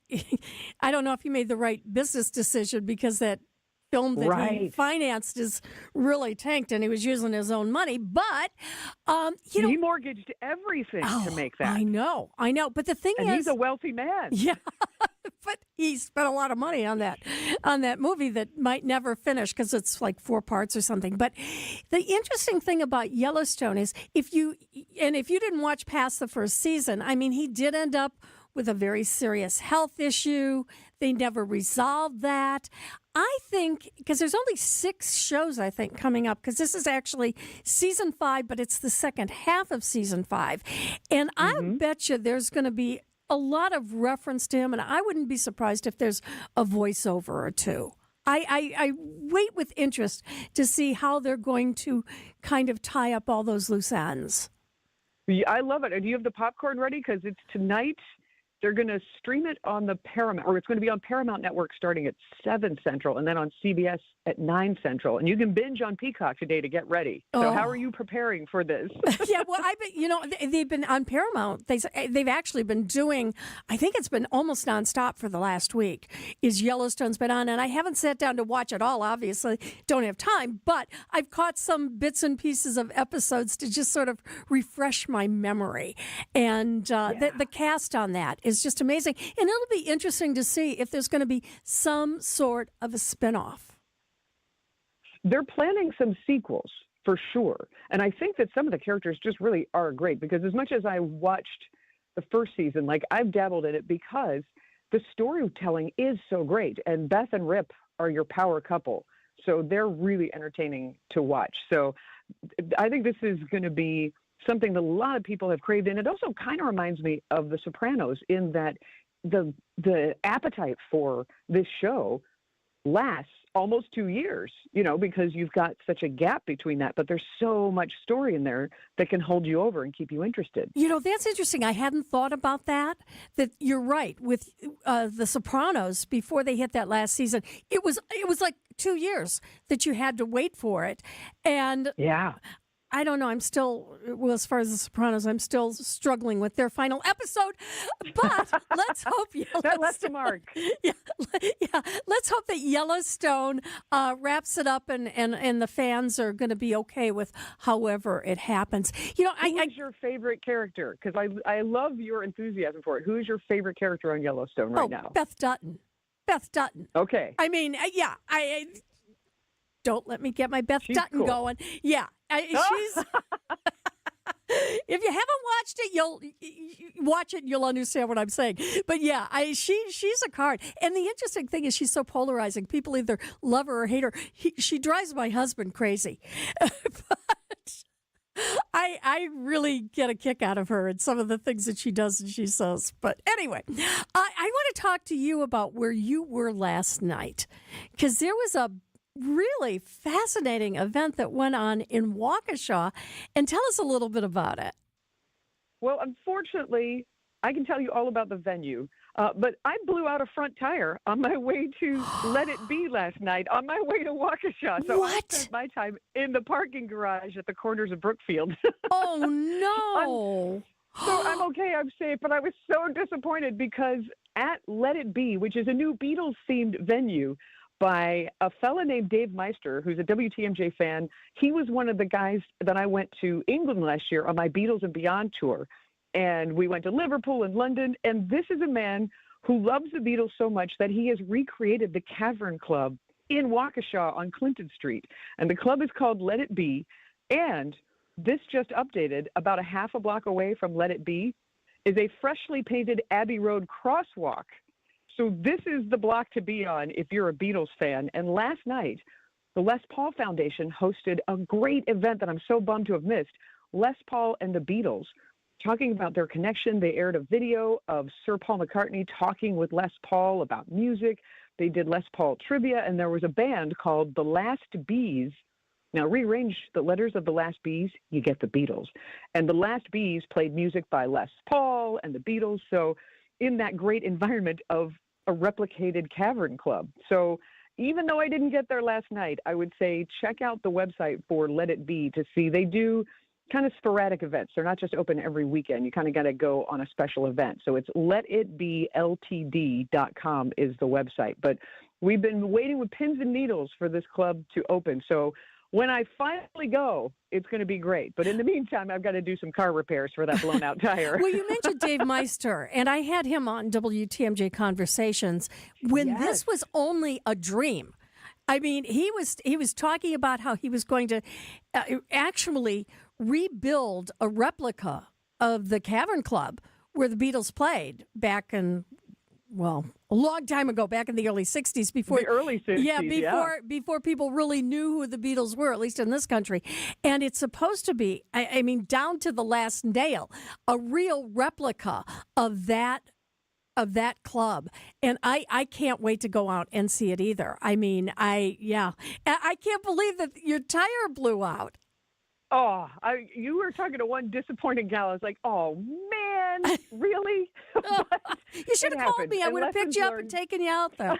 I don't know if he made the right business decision, because that film that he financed is really tanked, and he was using his own money. But he mortgaged everything to make that. I know. But the thing is, he's a wealthy man. Yeah. But he spent a lot of money on that movie that might never finish, because it's like 4 parts or something. But the interesting thing about Yellowstone is, if you didn't watch past the first season, he did end up with a very serious health issue. They never resolved that. I think, because there's only 6 shows, I think, coming up, because this is actually season 5, but it's the second half of season 5. And I bet you there's going to be a lot of reference to him, and I wouldn't be surprised if there's a voiceover or two. I wait with interest to see how they're going to kind of tie up all those loose ends. Yeah, I love it. Do you have the popcorn ready? Because it's tonight. They're going to stream it on the Paramount, or it's going to be on Paramount Network starting at 7 Central, and then on CBS at 9 Central. And you can binge on Peacock today to get ready. So how are you preparing for this? Yeah, well, they've been on Paramount. They've actually been doing, I think it's been almost nonstop for the last week, is Yellowstone's been on. And I haven't sat down to watch it all, obviously. Don't have time. But I've caught some bits and pieces of episodes to just sort of refresh my memory. And the cast on that is just amazing. And it'll be interesting to see if there's going to be some sort of a spinoff. They're planning some sequels for sure. And I think that some of the characters just really are great, because as much as I watched the first season, I've dabbled in it because the storytelling is so great. And Beth and Rip are your power couple. So they're really entertaining to watch. So I think this is going to be something that a lot of people have craved. And it also kind of reminds me of The Sopranos in that the appetite for this show lasts almost 2 years, because you've got such a gap between that. But there's so much story in there that can hold you over and keep you interested. That's interesting. I hadn't thought about that. That you're right. With The Sopranos, before they hit that last season, it was like 2 years that you had to wait for it. And yeah. I don't know. I'm still, as far as The Sopranos, I'm still struggling with their final episode. But let's hope Yellowstone. That left a mark. Yeah. Let's hope that Yellowstone wraps it up, and the fans are going to be okay with however it happens. Who's your favorite character? Because I love your enthusiasm for it. Who is your favorite character on Yellowstone right now? Beth Dutton. Okay. I mean, I don't let me get my Beth Dutton cool. going. Yeah, she's. If you haven't watched it, you'll watch it and you'll understand what I'm saying. But yeah, she's a card. And the interesting thing is she's so polarizing. People either love her or hate her. She drives my husband crazy. But I really get a kick out of her and some of the things that she does and she says. But anyway, I want to talk to you about where you were last night, because there was a really fascinating event that went on in Waukesha, and tell us a little bit about it. Well, unfortunately, I can tell you all about the venue, but I blew out a front tire on my way to Let It Be last night, on my way to Waukesha. So I spent my time in the parking garage at the corners of Brookfield. Oh, no. So I'm okay, I'm safe, but I was so disappointed because at Let It Be, which is a new Beatles-themed venue, by a fella named Dave Meister, who's a WTMJ fan. He was one of the guys that I went to England last year on my Beatles and Beyond tour. And we went to Liverpool and London. And this is a man who loves the Beatles so much that he has recreated the Cavern Club in Waukesha on Clinton Street. And the club is called Let It Be. And this just updated, about a half a block away from Let It Be is a freshly painted Abbey Road crosswalk. So this is the block to be on if you're a Beatles fan. And last night, the Les Paul Foundation hosted a great event that I'm so bummed to have missed. Les Paul and the Beatles, talking about their connection. They aired a video of Sir Paul McCartney talking with Les Paul about music. They did Les Paul trivia, and there was a band called The Last Bees. Now, rearrange the letters of The Last Bees, you get the Beatles. And The Last Bees played music by Les Paul and the Beatles. So in that great environment of a replicated Cavern Club. So even though I didn't get there last night, I would say check out the website for Let It Be to see. They do kind of sporadic events. They're not just open every weekend. You kind of got to go on a special event. So it's letitbeltd.com is the website. But we've been waiting with pins and needles for this club to open. So when I finally go, it's going to be great. But in the meantime, I've got to do some car repairs for that blown out tire. Well, you mentioned Dave Meister, and I had him on WTMJ Conversations when this was only a dream. I mean, he was talking about how he was going to actually rebuild a replica of the Cavern Club where the Beatles played back in, well, a long time ago, back in the early 60s. Before the early 60s, before people really knew who the Beatles were, at least in this country. And it's supposed to be, I mean, down to the last nail, a real replica of that club. And I can't wait to go out and see it either. I mean, I can't believe that your tire blew out. Oh, you were talking to one disappointed gal. I was like, oh, man, really? You should have called me. I would have picked you up and taken you out there.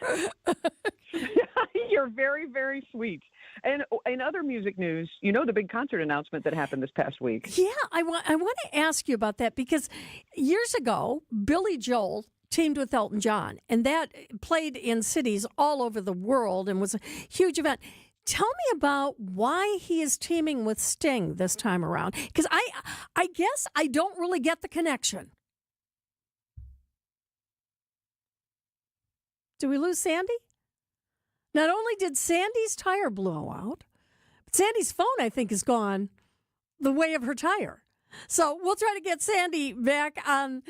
You're very, very sweet. And in other music news, you know the big concert announcement that happened this past week. Yeah, I want to ask you about that because years ago, Billy Joel teamed with Elton John, and that played in cities all over the world and was a huge event. Tell me about why he is teaming with Sting this time around, because I guess I don't really get the connection. Do we lose Sandy? Not only did Sandy's tire blow out, but Sandy's phone, I think, is gone the way of her tire. So we'll try to get Sandy back on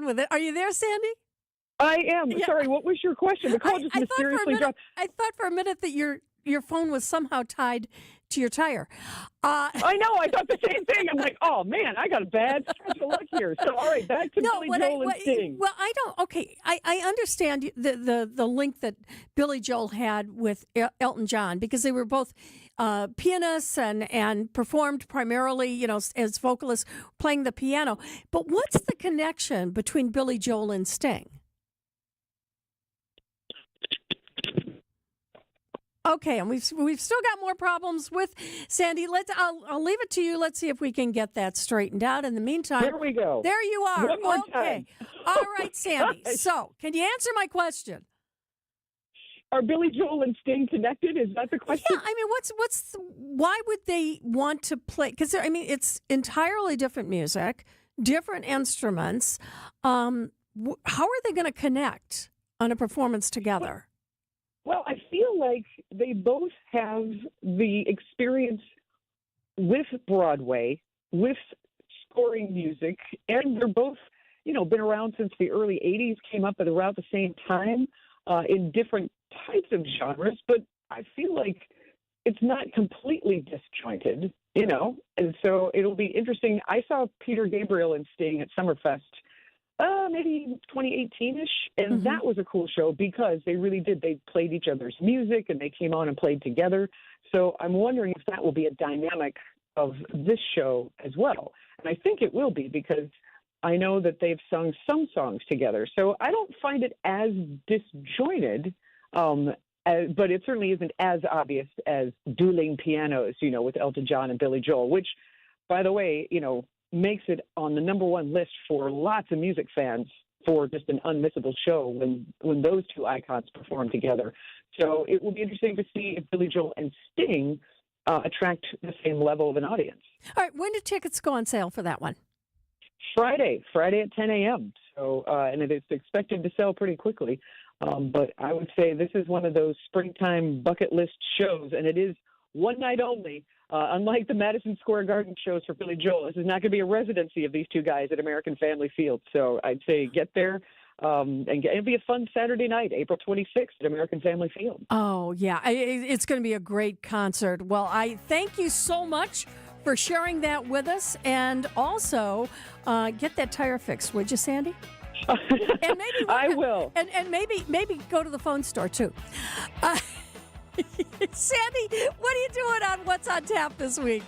with it. Are you there, Sandy? I am. Yeah. Sorry, what was your question? The call just mysteriously dropped. I thought for a minute that your phone was somehow tied to your tire. I know. I thought the same thing. I'm like, oh man, I got a bad stretch of luck here. So all right, back to Billy Joel and Sting. Well, I don't. Okay, I understand the link that Billy Joel had with Elton John because they were both pianists and performed primarily, as vocalists playing the piano. But what's the connection between Billy Joel and Sting? Okay, and we've still got more problems with Sandy. I'll leave it to you. Let's see if we can get that straightened out. In the meantime, there we go. There you are. One more okay. time. All right, Sandy. So, can you answer my question? Are Billy Joel and Sting connected? Is that the question? Yeah, I mean, why would they want to play? Because it's entirely different music, different instruments. How are they going to connect on a performance together? Well, I feel like they both have the experience with Broadway, with scoring music, and they're both, been around since the early 80s, came up at around the same time in different types of genres, but I feel like it's not completely disjointed, and so it'll be interesting. I saw Peter Gabriel and Sting at Summerfest maybe 2018-ish, and that was a cool show because they really did. They played each other's music, and they came on and played together. So I'm wondering if that will be a dynamic of this show as well. And I think it will be because I know that they've sung some songs together. So I don't find it as disjointed, but it certainly isn't as obvious as dueling pianos, with Elton John and Billy Joel, which, by the way, makes it on the number one list for lots of music fans for just an unmissable show when those two icons perform together. So it will be interesting to see if Billy Joel and Sting attract the same level of an audience. All right, when do tickets go on sale for that one? Friday at 10 a.m. So, and it is expected to sell pretty quickly. But I would say this is one of those springtime bucket list shows, and it is one night only. Unlike the Madison Square Garden shows for Billy Joel, this is not going to be a residency of these two guys at American Family Field. So I'd say get there, and it'll be a fun Saturday night, April 26th at American Family Field. Oh, yeah. It's going to be a great concert. Well, I thank you so much for sharing that with us, and also get that tire fixed, would you, Sandy? And maybe I will. And maybe go to the phone store, too. Sandy, what are you doing on What's on Tap this week?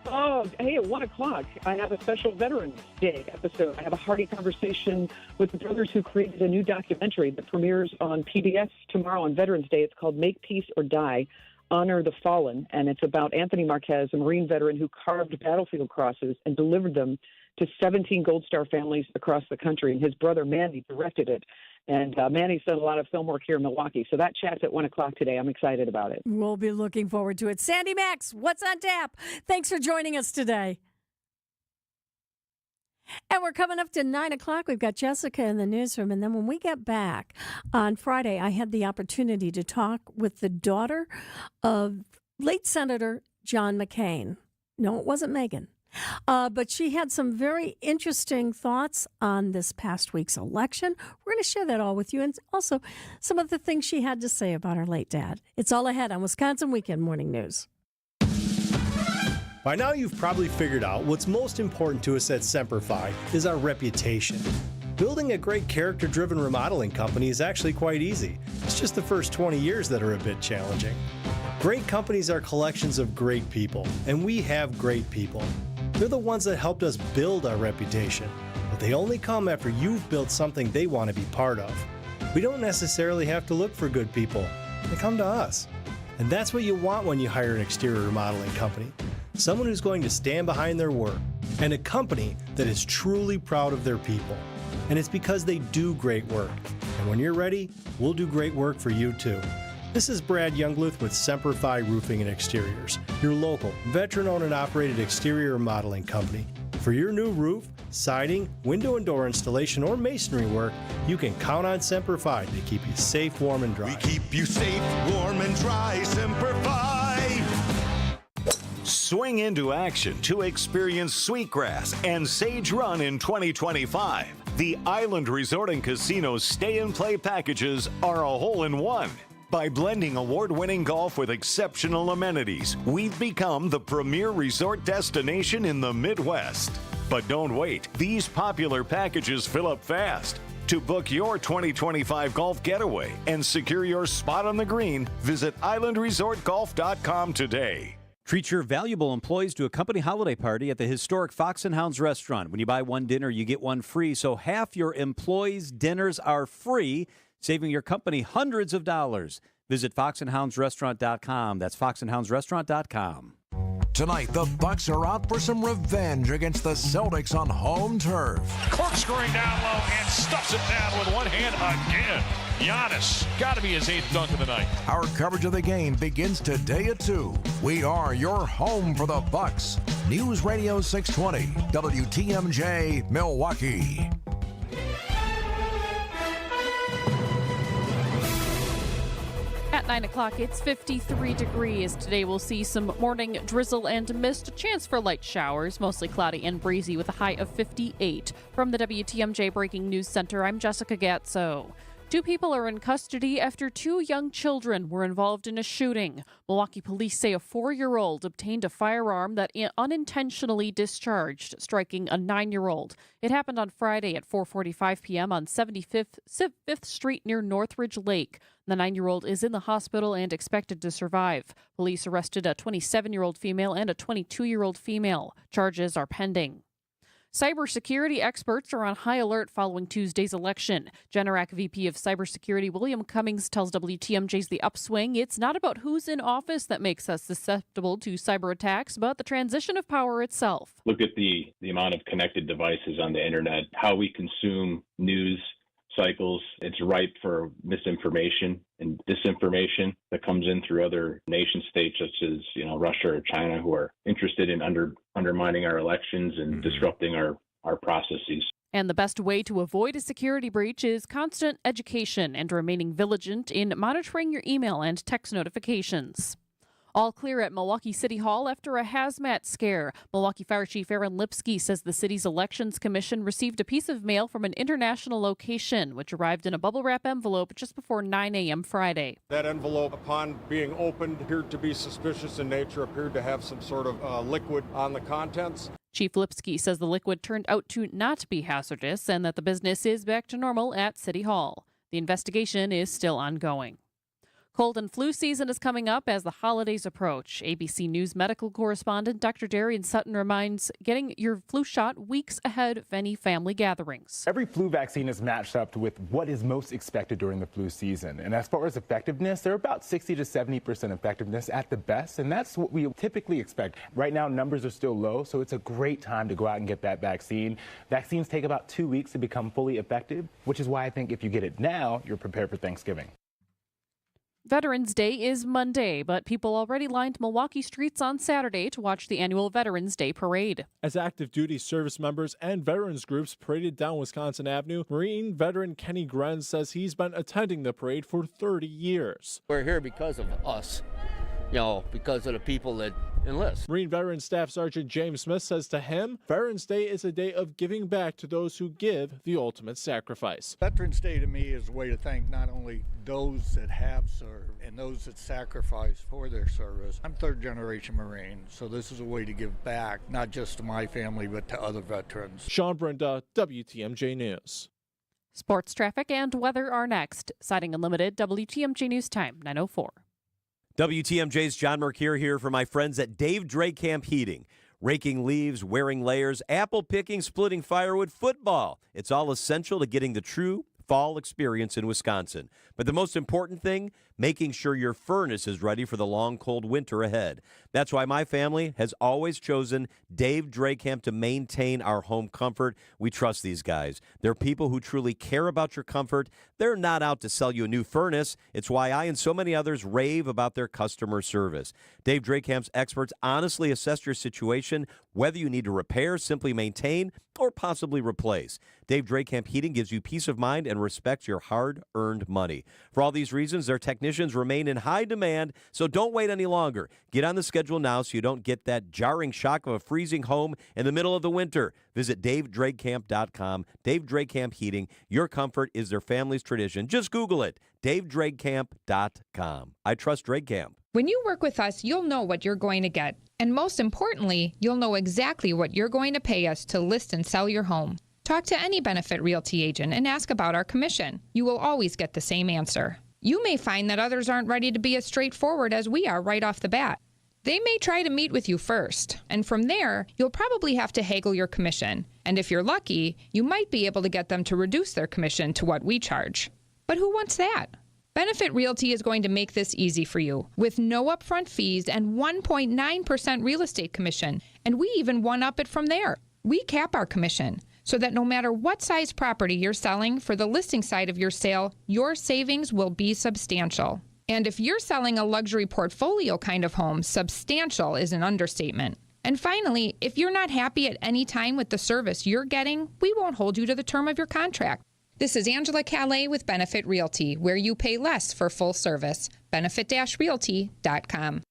Oh, hey, at 1 o'clock, I have a special Veterans Day episode. I have a hearty conversation with the brothers who created a new documentary that premieres on PBS tomorrow on Veterans Day. It's called Make Peace or Die, Honor the Fallen, and it's about Anthony Marquez, a Marine veteran who carved battlefield crosses and delivered them to 17 Gold Star families across the country, and his brother Mandy directed it. And Manny's done a lot of film work here in Milwaukee. So that chat's at 1 o'clock today. I'm excited about it. We'll be looking forward to it. Sandy Max, What's on Tap? Thanks for joining us today. And we're coming up to 9 o'clock. We've got Jessica in the newsroom. And then when we get back on Friday, I had the opportunity to talk with the daughter of late Senator John McCain. No, it wasn't Megan. But she had some very interesting thoughts on this past week's election. We're going to share that all with you, and also some of the things she had to say about her late dad. It's all ahead on Wisconsin Weekend Morning News. By now, you've probably figured out what's most important to us at Semper Fi is our reputation. Building a great character-driven remodeling company is actually quite easy. It's just the first 20 years that are a bit challenging. Great companies are collections of great people, and we have great people. They're the ones that helped us build our reputation, but they only come after you've built something they want to be part of. We don't necessarily have to look for good people. They come to us. And that's what you want when you hire an exterior remodeling company. Someone who's going to stand behind their work, and a company that is truly proud of their people. And it's because they do great work. And when you're ready, we'll do great work for you too. This is Brad Youngluth with Semper Fi Roofing and Exteriors, your local, veteran-owned and operated exterior remodeling company. For your new roof, siding, window and door installation, or masonry work, you can count on Semper Fi to keep you safe, warm, and dry. We keep you safe, warm, and dry, Semper Fi. Swing into action to experience Sweetgrass and Sage Run in 2025. The Island Resort and Casino Stay and Play packages are a hole-in-one. By blending award-winning golf with exceptional amenities, we've become the premier resort destination in the Midwest. But don't wait. These popular packages fill up fast. To book your 2025 golf getaway and secure your spot on the green, visit islandresortgolf.com today. Treat your valuable employees to a company holiday party at the historic Fox & Hounds restaurant. When you buy one dinner, you get one free, so half your employees' dinners are free, saving your company hundreds of dollars. Visit foxandhoundsrestaurant.com. That's foxandhoundsrestaurant.com. Tonight, the Bucks are out for some revenge against the Celtics on home turf. Corkscrewing down low and stuffs it down with one hand again. Giannis, got to be his 8th dunk of the night. Our coverage of the game begins today at 2. We are your home for the Bucks. News Radio 620, WTMJ, Milwaukee. At 9 o'clock, it's 53 degrees. Today we'll see some morning drizzle and mist, a chance for light showers, mostly cloudy and breezy with a high of 58. From the WTMJ Breaking News Center, I'm Jessica Gatso. 2 people are in custody after 2 young children were involved in a shooting. Milwaukee police say a 4-year-old obtained a firearm that unintentionally discharged, striking a 9-year-old. It happened on Friday at 4:45 p.m. on 75th Street near Northridge Lake. The 9-year-old is in the hospital and expected to survive. Police arrested a 27-year-old female and a 22-year-old female. Charges are pending. Cybersecurity experts are on high alert following Tuesday's election. Generac VP of Cybersecurity William Cummings tells WTMJ's The Upswing it's not about who's in office that makes us susceptible to cyber attacks, but the transition of power itself. Look at the amount of connected devices on the internet, how we consume news cycles. It's ripe for misinformation and disinformation that comes in through other nation states such as, Russia or China, who are interested in undermining our elections and disrupting our processes. And the best way to avoid a security breach is constant education and remaining vigilant in monitoring your email and text notifications. All clear at Milwaukee City Hall after a hazmat scare. Milwaukee Fire Chief Aaron Lipsky says the city's Elections Commission received a piece of mail from an international location, which arrived in a bubble wrap envelope just before 9 a.m. Friday. That envelope, upon being opened, appeared to be suspicious in nature, appeared to have some sort of liquid on the contents. Chief Lipsky says the liquid turned out to not be hazardous and that the business is back to normal at City Hall. The investigation is still ongoing. Cold and flu season is coming up as the holidays approach. ABC News medical correspondent Dr. Darian Sutton reminds getting your flu shot weeks ahead of any family gatherings. Every flu vaccine is matched up with what is most expected during the flu season. And as far as effectiveness, they're about 60 to 70% effectiveness at the best. And that's what we typically expect. Right now, numbers are still low, so it's a great time to go out and get that vaccine. Vaccines take about 2 weeks to become fully effective, which is why I think if you get it now, you're prepared for Thanksgiving. Veterans Day is Monday, but people already lined Milwaukee streets on Saturday to watch the annual Veterans Day parade. As active duty service members and veterans groups paraded down Wisconsin Avenue, Marine veteran Kenny Grenz says he's been attending the parade for 30 years. We're here because of us, because of the people that enlist. Marine Veteran Staff Sergeant James Smith says to him, Veterans Day is a day of giving back to those who give the ultimate sacrifice. Veterans Day to me is a way to thank not only those that have served and those that sacrifice for their service. I'm third generation Marine, so this is a way to give back, not just to my family, but to other veterans. Sean Brenda, WTMJ News. Sports traffic and weather are next. Siding Unlimited, WTMJ News Time, 9:04. WTMJ's John Mercure here for my friends at Dave Dracamp Heating. Raking leaves, wearing layers, apple picking, splitting firewood, football. It's all essential to getting the true fall experience in Wisconsin. But the most important thing, making sure your furnace is ready for the long, cold winter ahead. That's why my family has always chosen Dave Dracamp to maintain our home comfort. We trust these guys. They're people who truly care about your comfort. They're not out to sell you a new furnace. It's why I and so many others rave about their customer service. Dave Dracamp's experts honestly assess your situation, whether you need to repair, simply maintain, or possibly replace. Dave Dracamp Heating gives you peace of mind and and respects your hard-earned money. For all these reasons, their technicians remain in high demand, so don't wait any longer. Get on the schedule now so you don't get that jarring shock of a freezing home in the middle of the winter. Visit DaveDrakeCamp.com. Dave Drake Camp Heating. Your comfort is their family's tradition. Just Google it. DaveDrakeCamp.com. I trust Drake Camp. When you work with us, you'll know what you're going to get. And most importantly, you'll know exactly what you're going to pay us to list and sell your home. Talk to any Benefit Realty agent and ask about our commission. You will always get the same answer. You may find that others aren't ready to be as straightforward as we are right off the bat. They may try to meet with you first, and from there, you'll probably have to haggle your commission. And if you're lucky, you might be able to get them to reduce their commission to what we charge. But who wants that? Benefit Realty is going to make this easy for you with no upfront fees and 1.9% real estate commission. And we even one-up it from there. We cap our commission so that no matter what size property you're selling for the listing side of your sale, your savings will be substantial. And if you're selling a luxury portfolio kind of home, substantial is an understatement. And finally, if you're not happy at any time with the service you're getting, we won't hold you to the term of your contract. This is Angela Calais with Benefit Realty, where you pay less for full service. Benefit-realty.com.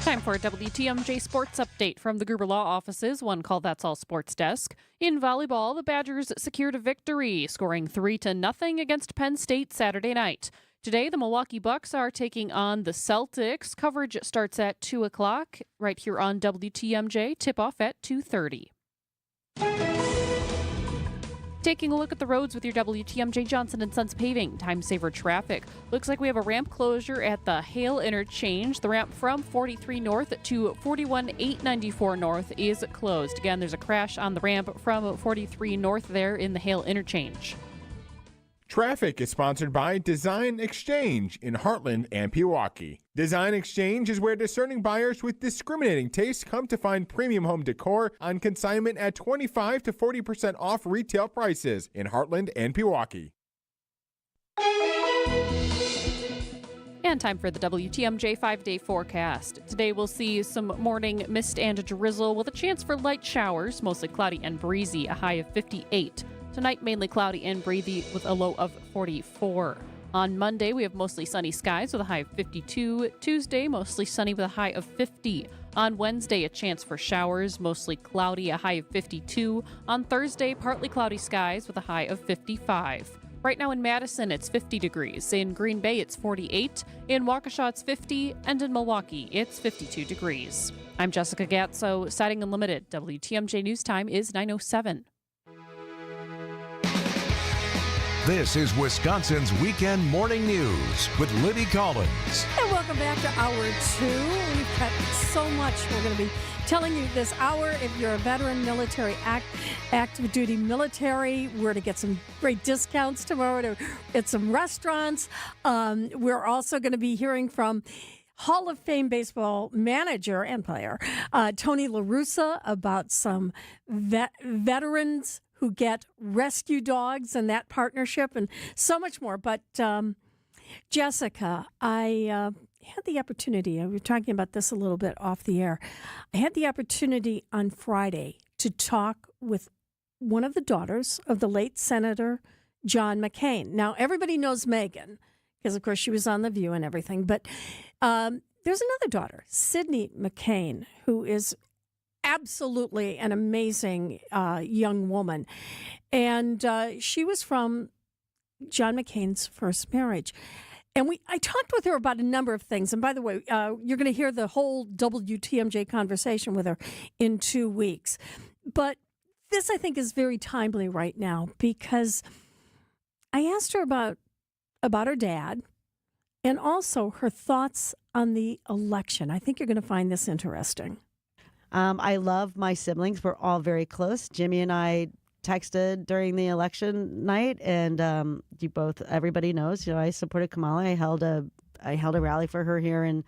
Time for a WTMJ Sports Update from the Gruber Law Offices, one call That's All Sports Desk. In volleyball, the Badgers secured a victory, scoring 3-0 against Penn State Saturday night. Today, the Milwaukee Bucks are taking on the Celtics. Coverage starts at 2 o'clock right here on WTMJ. Tip-off at 2:30. Taking a look at the roads with your WTMJ Johnson & Sons Paving. Time saver traffic. Looks like we have a ramp closure at the Hale Interchange. The ramp from 43 North to 41-894 North is closed. Again, there's a crash on the ramp from 43 North there in the Hale Interchange. Traffic is sponsored by Design Exchange in Heartland and Pewaukee. Design Exchange is where discerning buyers with discriminating tastes come to find premium home decor on consignment at 25 to 40% off retail prices in Heartland and Pewaukee. And time for the WTMJ 5-day forecast. Today we'll see some morning mist and drizzle with a chance for light showers, mostly cloudy and breezy, a high of 58. Tonight, mainly cloudy and breezy with a low of 44. On Monday, we have mostly sunny skies with a high of 52. Tuesday, mostly sunny with a high of 50. On Wednesday, a chance for showers, mostly cloudy, a high of 52. On Thursday, partly cloudy skies with a high of 55. Right now in Madison, it's 50 degrees. In Green Bay, it's 48. In Waukesha, it's 50. And in Milwaukee, it's 52 degrees. I'm Jessica Gatso, Siding Unlimited. WTMJ News Time is 9:07. This is Wisconsin's Weekend Morning News with Libby Collins. And welcome back to Hour 2. We've got so much we're going to be telling you this hour. If you're a veteran military, active duty military, we're to get some great discounts tomorrow at some restaurants. We're also going to be hearing from Hall of Fame baseball manager and player Tony La Russa about some veterans who get rescue dogs and that partnership and so much more. But Jessica, I had the opportunity, we were talking about this a little bit off the air. I had the opportunity on Friday to talk with one of the daughters of the late Senator John McCain. Now, everybody knows Megan because, of course, she was on The View and everything. But there's another daughter, Sydney McCain, who is absolutely an amazing young woman. And she was from John McCain's first marriage. And I talked with her about a number of things. And by the way, you're going to hear the whole WTMJ conversation with her in 2 weeks. But this, I think, is very timely right now because I asked her about her dad and also her thoughts on the election. I think you're going to find this interesting. I love my siblings. We're all very close. Jimmy and I texted during the election night, and everybody knows, I supported Kamala. I held a rally for her here in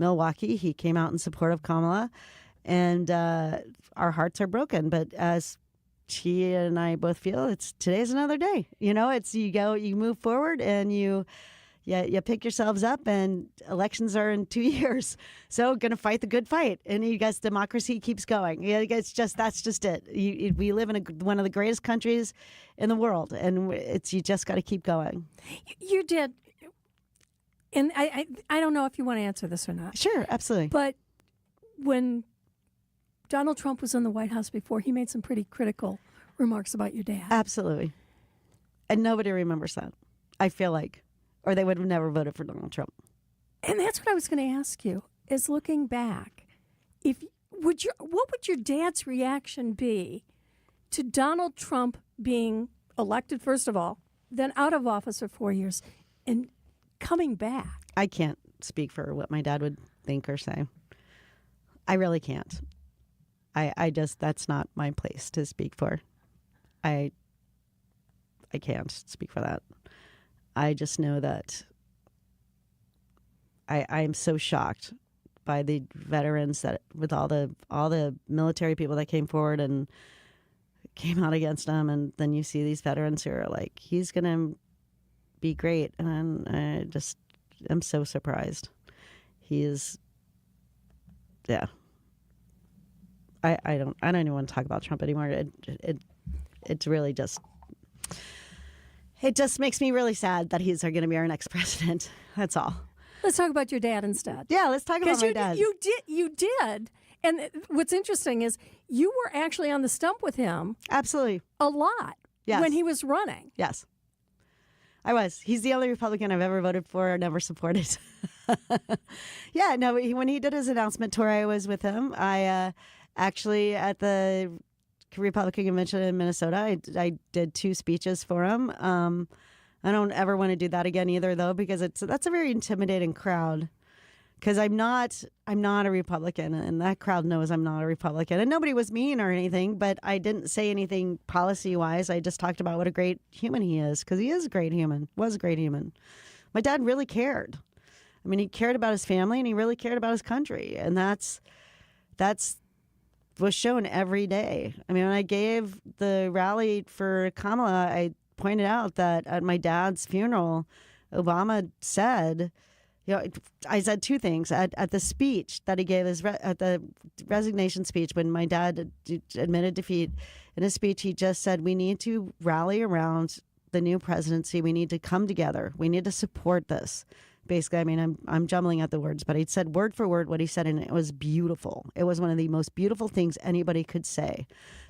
Milwaukee. He came out in support of Kamala, and our hearts are broken. But as she and I both feel, today's another day. You move forward, and you you pick yourselves up, and elections are in 2 years. So going to fight the good fight. And you guys, democracy keeps going. Yeah, that's just it. We live in one of the greatest countries in the world, and you just got to keep going. You did. And I don't know if you want to answer this or not. Sure, absolutely. But when Donald Trump was in the White House before, he made some pretty critical remarks about your dad. Absolutely. And nobody remembers that, I feel like. Or they would have never voted for Donald Trump. And that's what I was going to ask you, is looking back, what would your dad's reaction be to Donald Trump being elected, first of all, then out of office for 4 years, and coming back? I can't speak for what my dad would think or say. I really can't. I just, that's not my place to speak for. I can't speak for that. I just know that I am so shocked by the veterans that with all the military people that came forward and came out against him, and then you see these veterans who are like, he's gonna be great, and I just am so surprised. He is, yeah. I don't even want to talk about Trump anymore. It's really just. It just makes me really sad that he's going to be our next president. That's all. Let's talk about your dad instead. Yeah, let's talk about my dad. You did. And what's interesting is you were actually on the stump with him. Absolutely. A lot. Yes. When he was running. Yes. I was. He's the only Republican I've ever voted for or never supported. Yeah, no, when he did his announcement tour, I was with him. I actually, at the Republican convention in Minnesota, I did 2 speeches for him. I don't ever want to do that again either, though, because that's a very intimidating crowd. Because I'm not a Republican, and that crowd knows I'm not a Republican. And nobody was mean or anything, but I didn't say anything policy-wise. I just talked about what a great human he is, because he is a great human, was a great human. My dad really cared. I mean, he cared about his family, and he really cared about his country, and that's was shown every day. I mean, when I gave the rally for Kamala, I pointed out that at my dad's funeral, Obama said, I said 2 things. At the speech that he gave, at the resignation speech, when my dad admitted defeat, in his speech, he just said, we need to rally around the new presidency. We need to come together. We need to support this. Basically, I mean, I'm jumbling at the words, but he said word for word what he said, and it was beautiful. It was one of the most beautiful things anybody could say.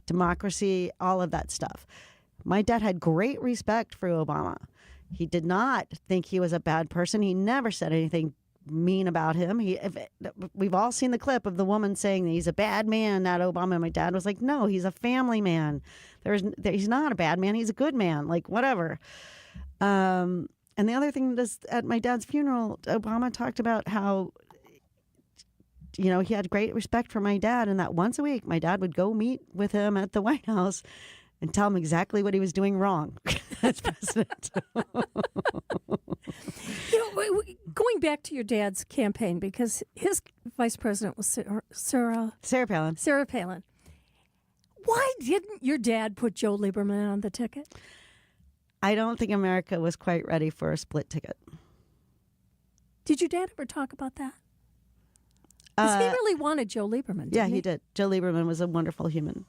Democracy, all of that stuff. My dad had great respect for Obama. He did not think he was a bad person. He never said anything mean about him. We've all seen the clip of the woman saying that he's a bad man, not Obama. My dad was like, no, he's a family man. He's not a bad man. He's a good man. Like, whatever. And the other thing is, at my dad's funeral, Obama talked about how, he had great respect for my dad, and that once a week, my dad would go meet with him at the White House and tell him exactly what he was doing wrong as president. Going back to your dad's campaign, because his vice president was Sarah Palin. Sarah Palin. Why didn't your dad put Joe Lieberman on the ticket? I don't think America was quite ready for a split ticket. Did your dad ever talk about that? Because he really wanted Joe Lieberman, didn't he did. Joe Lieberman was a wonderful human.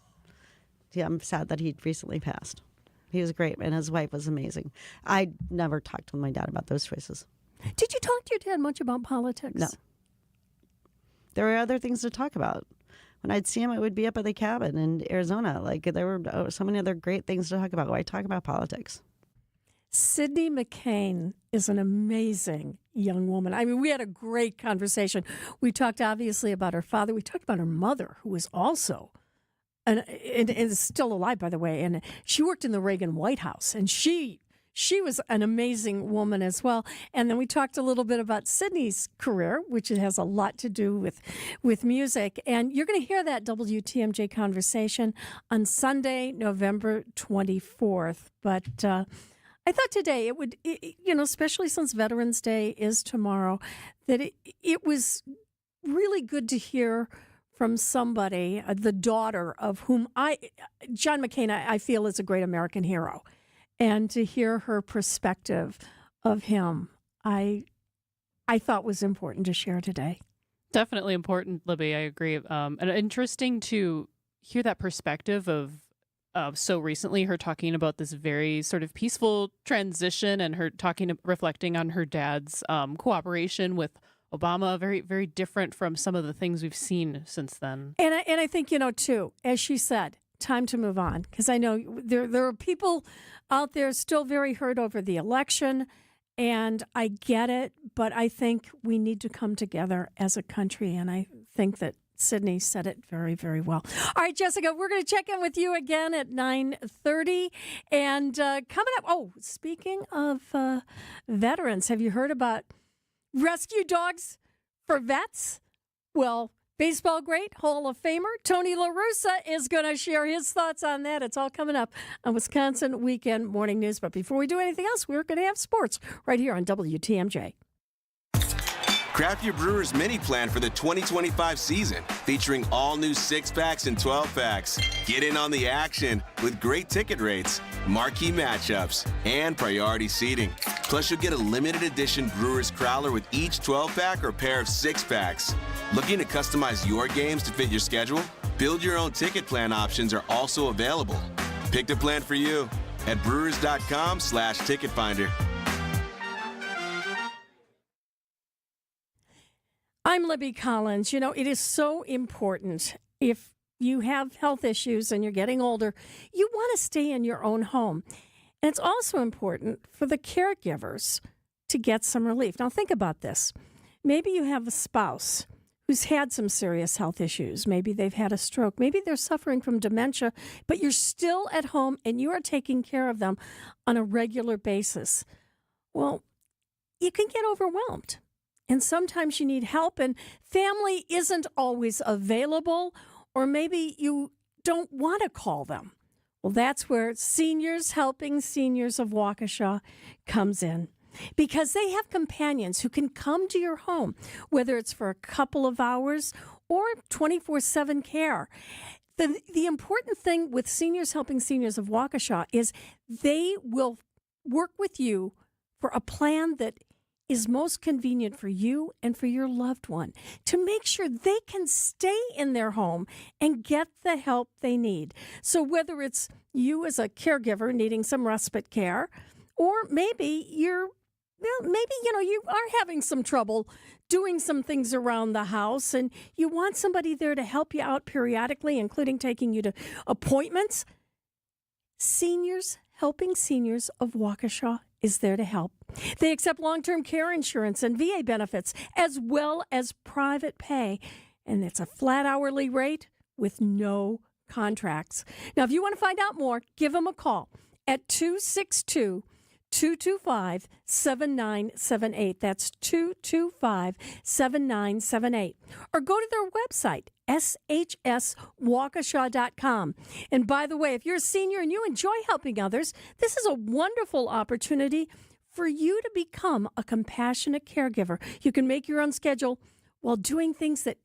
Yeah, I'm sad that he recently passed. He was great, and his wife was amazing. I never talked to my dad about those choices. Did you talk to your dad much about politics? No. There were other things to talk about. When I'd see him, it would be up at the cabin in Arizona. Like, there were so many other great things to talk about. Why talk about politics? Sydney McCain is an amazing young woman. I mean, we had a great conversation. We talked obviously about her father. We talked about her mother, who was also, and is still alive, by the way. And she worked in the Reagan White House, and she was an amazing woman as well. And then we talked a little bit about Sydney's career, which has a lot to do with music. And you're going to hear that WTMJ conversation on Sunday, November 24th. But I thought today it would, especially since Veterans Day is tomorrow, that it was really good to hear from somebody, the daughter of whom John McCain, I feel is a great American hero. And to hear her perspective of him, I thought was important to share today. Definitely important, Libby. I agree. And interesting to hear that perspective of so recently her talking about this very sort of peaceful transition and her reflecting on her dad's cooperation with Obama. Very, very different from some of the things we've seen since then. And I think, too, as she said, time to move on, because I know there are people out there still very hurt over the election, and I get it, but I think we need to come together as a country, and I think that Sydney said it very, very well. All right, Jessica, we're going to check in with you again at 9:30. And coming up, speaking of veterans, have you heard about rescue dogs for vets? Well, baseball great, Hall of Famer Tony La Russa is going to share his thoughts on that. It's all coming up on Wisconsin Weekend Morning News. But before we do anything else, we're going to have sports right here on WTMJ. Craft your Brewers mini plan for the 2025 season, featuring all new 6-packs and 12-packs. Get in on the action with great ticket rates, marquee matchups, and priority seating. Plus, you'll get a limited edition Brewers Crowler with each 12-pack or pair of 6-packs. Looking to customize your games to fit your schedule? Build your own ticket plan options are also available. Pick the plan for you at brewers.com/ticketfinder. I'm Libby Collins. It is so important if you have health issues and you're getting older, you want to stay in your own home. And it's also important for the caregivers to get some relief. Now, think about this. Maybe you have a spouse who's had some serious health issues. Maybe they've had a stroke. Maybe they're suffering from dementia, but you're still at home and you are taking care of them on a regular basis. Well, you can get overwhelmed. And sometimes you need help, and family isn't always available, or maybe you don't want to call them. Well, that's where Seniors Helping Seniors of Waukesha comes in, because they have companions who can come to your home, whether it's for a couple of hours or 24/7 care. The important thing with Seniors Helping Seniors of Waukesha is they will work with you for a plan that is most convenient for you and for your loved one, to make sure they can stay in their home and get the help they need. So whether it's you as a caregiver needing some respite care, or maybe you are having some trouble doing some things around the house and you want somebody there to help you out periodically, including taking you to appointments, Seniors Helping Seniors of Waukesha is there to help. They accept long-term care insurance and VA benefits, as well as private pay. And it's a flat hourly rate with no contracts. Now, if you want to find out more, give them a call at 262-225-7978. That's 225-7978. Or go to their website, shswaukesha.com. And by the way, if you're a senior and you enjoy helping others, this is a wonderful opportunity for you to become a compassionate caregiver. You can make your own schedule while doing things that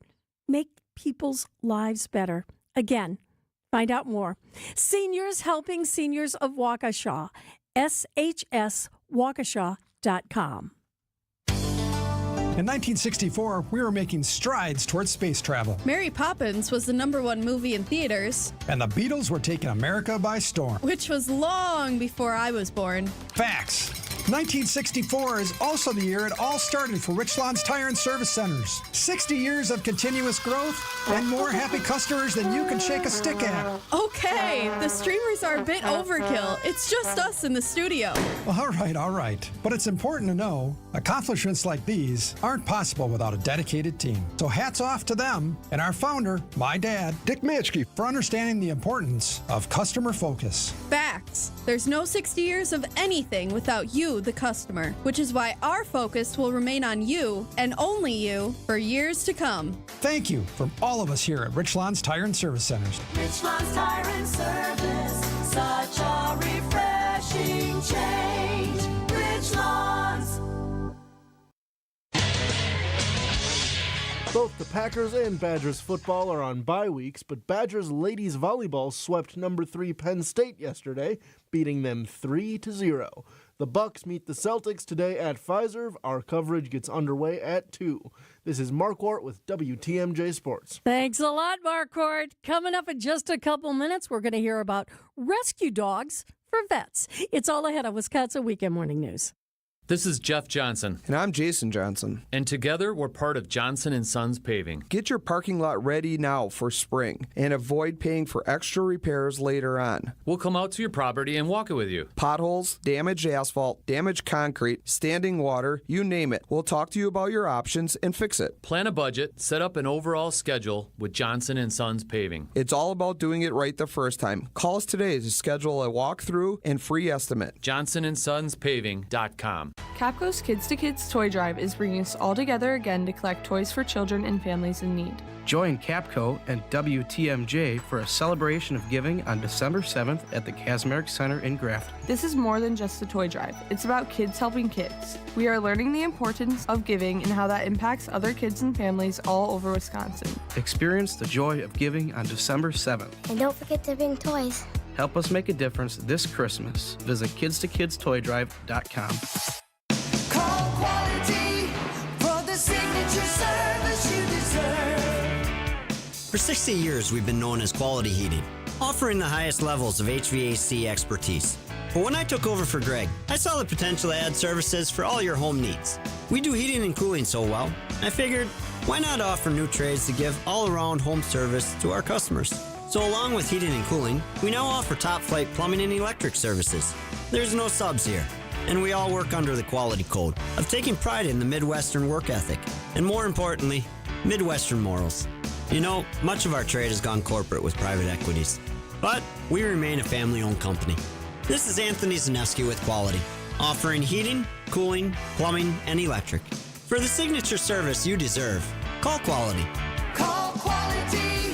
make people's lives better. Again, find out more. Seniors Helping Seniors of Waukesha, shswaukesha.com. In 1964, we were making strides towards space travel. Mary Poppins was the #1 movie in theaters. And the Beatles were taking America by storm. Which was long before I was born. Facts. 1964 is also the year it all started for Richlands Tire and Service Centers. 60 years of continuous growth and more happy customers than you can shake a stick at. Okay, the streamers are a bit overkill. It's just us in the studio. All right. But it's important to know accomplishments like these aren't possible without a dedicated team. So hats off to them and our founder, my dad, Dick Mitchke, for understanding the importance of customer focus. Facts. There's no 60 years of anything without you, the customer, which is why our focus will remain on you and only you for years to come. Thank you from all of us here at Richlands Tire and Service Centers. Richlands Tire and Service, such a refreshing change. Richlands. Both the Packers and Badgers football are on bye weeks, but Badgers ladies volleyball swept number 3 Penn State yesterday, beating them 3-0. The Bucks meet the Celtics today at Fiserv. Our coverage gets underway at 2. This is Marquardt with WTMJ Sports. Thanks a lot, Marquardt. Coming up in just a couple minutes, we're going to hear about rescue dogs for vets. It's all ahead of Wisconsin Weekend Morning News. This is Jeff Johnson. And I'm Jason Johnson. And together we're part of Johnson & Sons Paving. Get your parking lot ready now for spring and avoid paying for extra repairs later on. We'll come out to your property and walk it with you. Potholes, damaged asphalt, damaged concrete, standing water, you name it. We'll talk to you about your options and fix it. Plan a budget, set up an overall schedule with Johnson & Sons Paving. It's all about doing it right the first time. Call us today to schedule a walkthrough and free estimate. JohnsonandSonsPaving.com. Capco's Kids to Kids Toy Drive is bringing us all together again to collect toys for children and families in need. Join Capco and WTMJ for a celebration of giving on December 7th at the Kazmarek Center in Grafton. This is more than just a toy drive. It's about kids helping kids. We are learning the importance of giving and how that impacts other kids and families all over Wisconsin. Experience the joy of giving on December 7th. And don't forget to bring toys. Help us make a difference this Christmas. Visit kidstoKidstoydrive.com. Call quality for the signature service you deserve. For 60 years, we've been known as Quality Heating, offering the highest levels of HVAC expertise. But when I took over for Greg, I saw the potential to add services for all your home needs. We do heating and cooling so well, I figured, why not offer new trades to give all-around home service to our customers? So along with heating and cooling, we now offer top-flight plumbing and electric services. There's no subs here, and we all work under the quality code of taking pride in the Midwestern work ethic, and more importantly, Midwestern morals. You know, much of our trade has gone corporate with private equities, but we remain a family-owned company. This is Anthony Zanevsky with Quality, offering heating, cooling, plumbing, and electric. For the signature service you deserve, call Quality. Call quality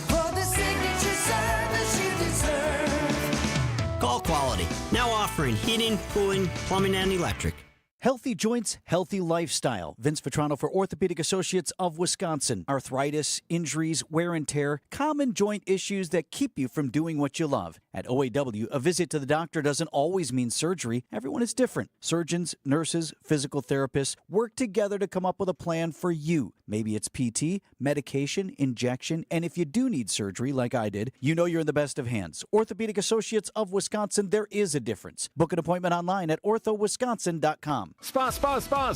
for the signature service you deserve. Call Quality, now offering heating, cooling, plumbing, and electric. Healthy joints, healthy lifestyle. Vince Vitrano for Orthopedic Associates of Wisconsin. Arthritis, injuries, wear and tear, common joint issues that keep you from doing what you love. At OAW, a visit to the doctor doesn't always mean surgery. Everyone is different. Surgeons, nurses, physical therapists work together to come up with a plan for you. Maybe it's PT, medication, injection, and if you do need surgery like I did, you know you're in the best of hands. Orthopedic Associates of Wisconsin, there is a difference. Book an appointment online at orthowisconsin.com. Spas.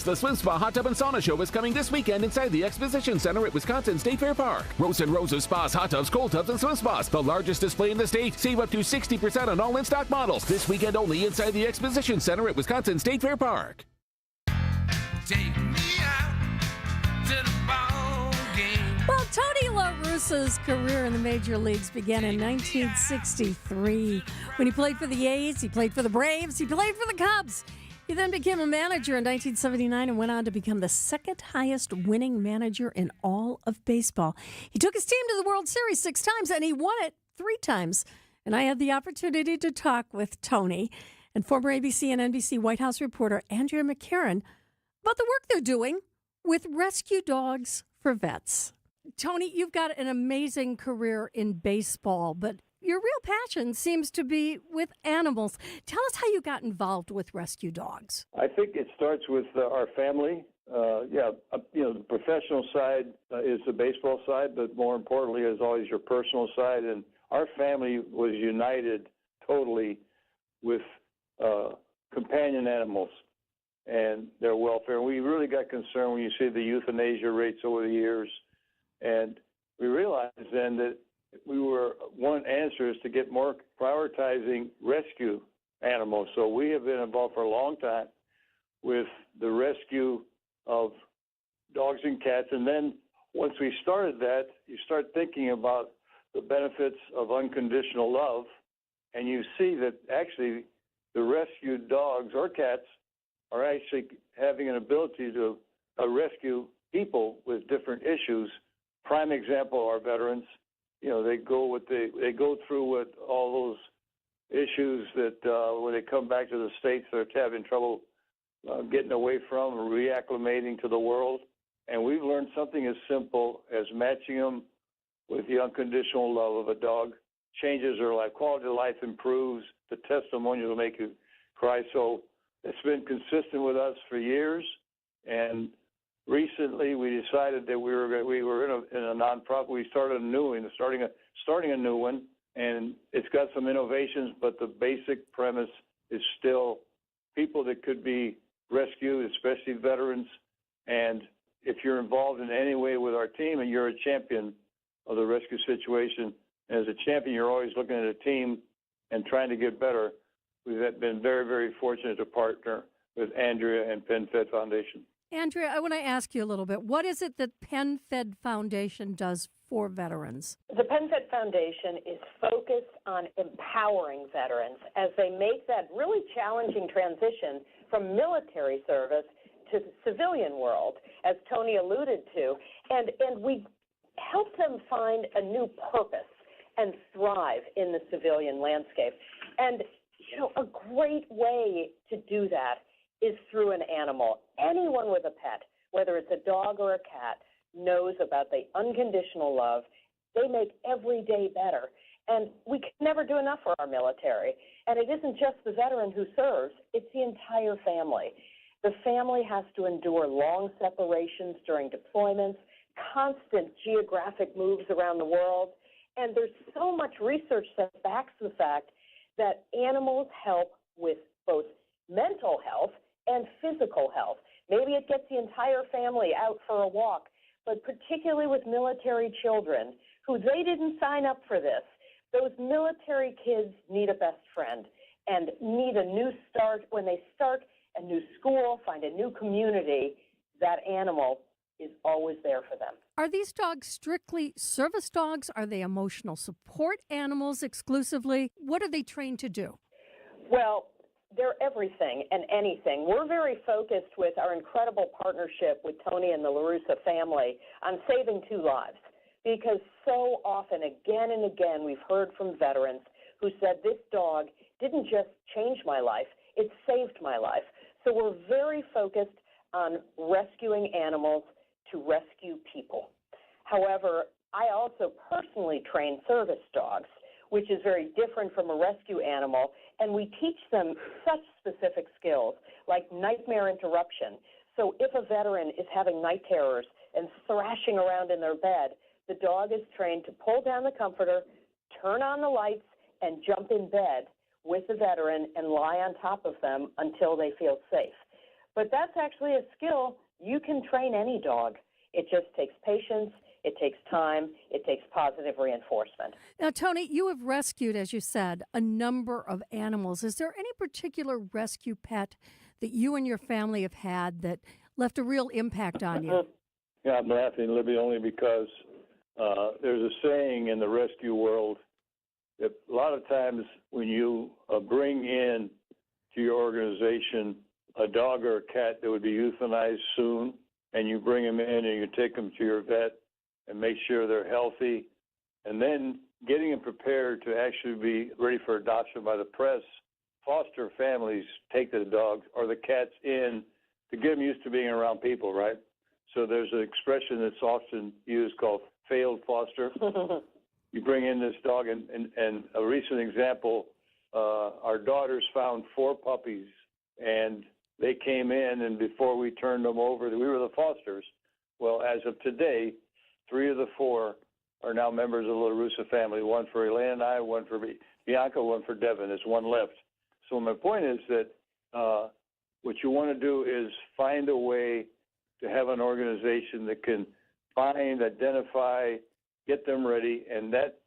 The Swim Spa Hot Tub and Sauna Show is coming this weekend inside the Exposition Center at Wisconsin State Fair Park. Rows and rows of spas, hot tubs, cold tubs, and swim spas. The largest display in the state. Save up to 60% on all in-stock models. This weekend only inside the Exposition Center at Wisconsin State Fair Park. Take me out to the ball game. Well, Tony La Russa's career in the major leagues began in 1963 when he played for the A's, he played for the Braves, he played for the Cubs. He then became a manager in 1979 and went on to become the second highest winning manager in all of baseball. He took his team to the World Series 6 times and he won it 3 times. And I had the opportunity to talk with Tony and former ABC and NBC White House reporter Andrea McCarran about the work they're doing with rescue dogs for vets. Tony, you've got an amazing career in baseball, but your real passion seems to be with animals. Tell us how you got involved with rescue dogs. I think it starts with our family. The professional side is the baseball side, but more importantly is always your personal side. And our family was united totally with companion animals and their welfare. And we really got concerned when you see the euthanasia rates over the years. And we realized then that one answer is to get more prioritizing rescue animals. So we have been involved for a long time with the rescue of dogs and cats. And then once we started that, you start thinking about the benefits of unconditional love, and you see that actually the rescued dogs or cats are actually having an ability to rescue people with different issues. Prime example are veterans. You know, they go through with all those issues that when they come back to the States, they're having trouble getting away from, reacclimating to the world. And we've learned something as simple as matching them with the unconditional love of a dog changes their life. Quality of life improves. The testimonial will make you cry. So it's been consistent with us for years, and recently we decided that we were in a nonprofit. We started a new one, starting a new one, and it's got some innovations, but the basic premise is still people that could be rescued, especially veterans. And if you're involved in any way with our team and you're a champion of the rescue situation, and as a champion, you're always looking at a team and trying to get better. We've been very, very fortunate to partner with Andrea and PenFed Foundation. Andrea, I want to ask you a little bit. What is it that PenFed Foundation does for veterans? The PenFed Foundation is focused on empowering veterans as they make that really challenging transition from military service to the civilian world, as Tony alluded to, and we help them find a new purpose and thrive in the civilian landscape. And, a great way to do that is through an animal. Anyone with a pet, whether it's a dog or a cat, knows about the unconditional love. They make every day better. And we can never do enough for our military. And it isn't just the veteran who serves, it's the entire family. The family has to endure long separations during deployments, constant geographic moves around the world. And there's so much research that backs the fact that animals help with both mental health and physical health. Maybe it gets the entire family out for a walk, but particularly with military children who they didn't sign up for this. Those military kids need a best friend and need a new start. When they start a new school, find a new community, that animal is always there for them. Are these dogs strictly service dogs? Are they emotional support animals exclusively? What are they trained to do? Well, they're everything and anything. We're very focused with our incredible partnership with Tony and the LaRussa family on saving 2 lives, because so often, again and again, we've heard from veterans who said, this dog didn't just change my life, it saved my life. So we're very focused on rescuing animals to rescue people. However, I also personally train service dogs, which is very different from a rescue animal, and we teach them such specific skills like nightmare interruption. So if a veteran is having night terrors and thrashing around in their bed, the dog is trained to pull down the comforter, turn on the lights, and jump in bed with the veteran and lie on top of them until they feel safe. But that's actually a skill you can train any dog. It just takes patience, it takes time, it takes positive reinforcement. Now, Tony, you have rescued, as you said, a number of animals. Is there any particular rescue pet that you and your family have had that left a real impact on you? Yeah, I'm laughing, Libby, only because there's a saying in the rescue world that a lot of times when you bring in to your organization a dog or a cat that would be euthanized soon, and you bring them in and you take them to your vet and make sure they're healthy, and then getting them prepared to actually be ready for adoption by the press, foster families take the dogs or the cats in to get them used to being around people, right? So there's an expression that's often used called failed foster. You bring in this dog, and a recent example, our daughters found 4 puppies, and they came in, and before we turned them over, we were the fosters. Well, as of today, 3 of the 4 are now members of the LaRussa family, 1 for Elaine and I, 1 for Bianca, 1 for Devin. There's 1 left. So my point is that what you want to do is find a way to have an organization that can find, identify, get them ready, and that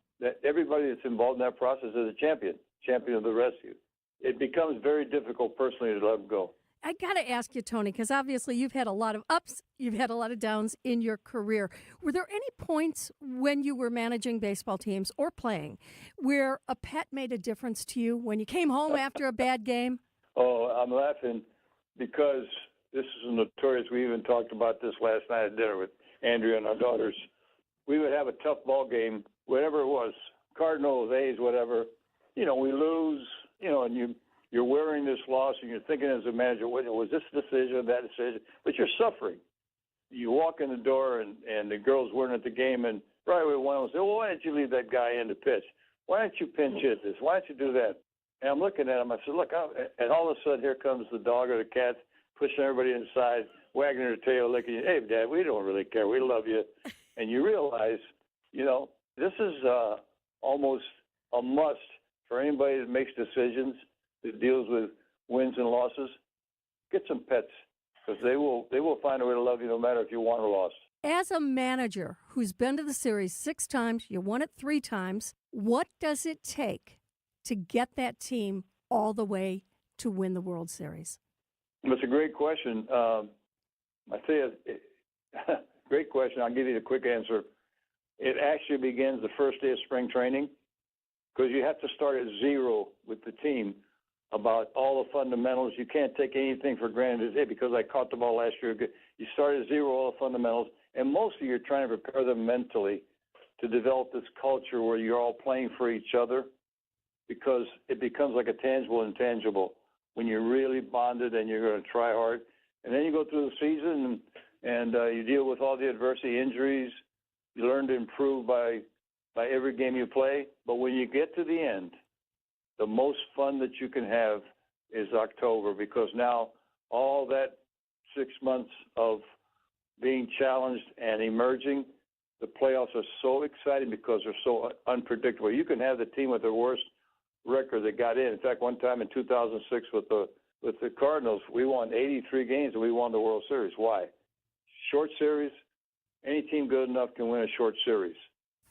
everybody that's involved in that process is a champion of the rescue. It becomes very difficult personally to let them go. I got to ask you, Tony, because obviously you've had a lot of ups, you've had a lot of downs in your career. Were there any points when you were managing baseball teams or playing where a pet made a difference to you when you came home after a bad game? Oh, I'm laughing because this is notorious. We even talked about this last night at dinner with Andrea and our daughters. We would have a tough ball game, whatever it was, Cardinals, A's, whatever. We lose, and you're wearing this loss, and you're thinking as a manager, was this decision, that decision? But you're suffering. You walk in the door, and the girls weren't at the game, and right away one will say, well, why didn't you leave that guy in to pitch? Why don't you pinch hit this? Why don't you do that? And I'm looking at him. I said, look, and all of a sudden here comes the dog or the cat pushing everybody inside, wagging their tail, licking you. Hey, Dad, we don't really care. We love you. And you realize, this is almost a must for anybody that makes decisions, that deals with wins and losses. Get some pets, because they will find a way to love you no matter if you won or lost. As a manager who's been to the series 6 times, you won it 3 times, what does it take to get that team all the way to win the World Series? That's a great question. I tell you, great question. I'll give you the quick answer. It actually begins the first day of spring training, because you have to start at zero with the team about all the fundamentals. You can't take anything for granted. Hey, because I caught the ball last year. You start at zero, all the fundamentals, and mostly you're trying to prepare them mentally to develop this culture where you're all playing for each other, because it becomes like a tangible intangible when you're really bonded and you're going to try hard. And then you go through the season and you deal with all the adversity, injuries. You learn to improve by every game you play. But when you get to the end, the most fun that you can have is October, because now all that 6 months of being challenged and emerging, the playoffs are so exciting because they're so unpredictable. You can have the team with the worst record that got in. In fact, one time in 2006 with the Cardinals, we won 83 games and we won the World Series. Why? Short series. Any team good enough can win a short series.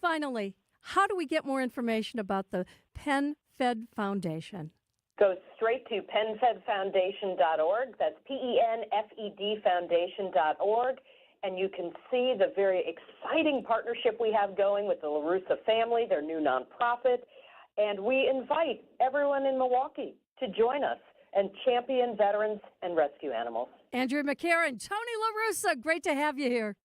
Finally, how do we get more information about the PenFed Foundation? Go straight to penfedfoundation.org. That's PENFED Foundation.org. And you can see the very exciting partnership we have going with the LaRussa family, their new nonprofit. And we invite everyone in Milwaukee to join us and champion veterans and rescue animals. Andrea McCarron, Tony LaRussa, great to have you here.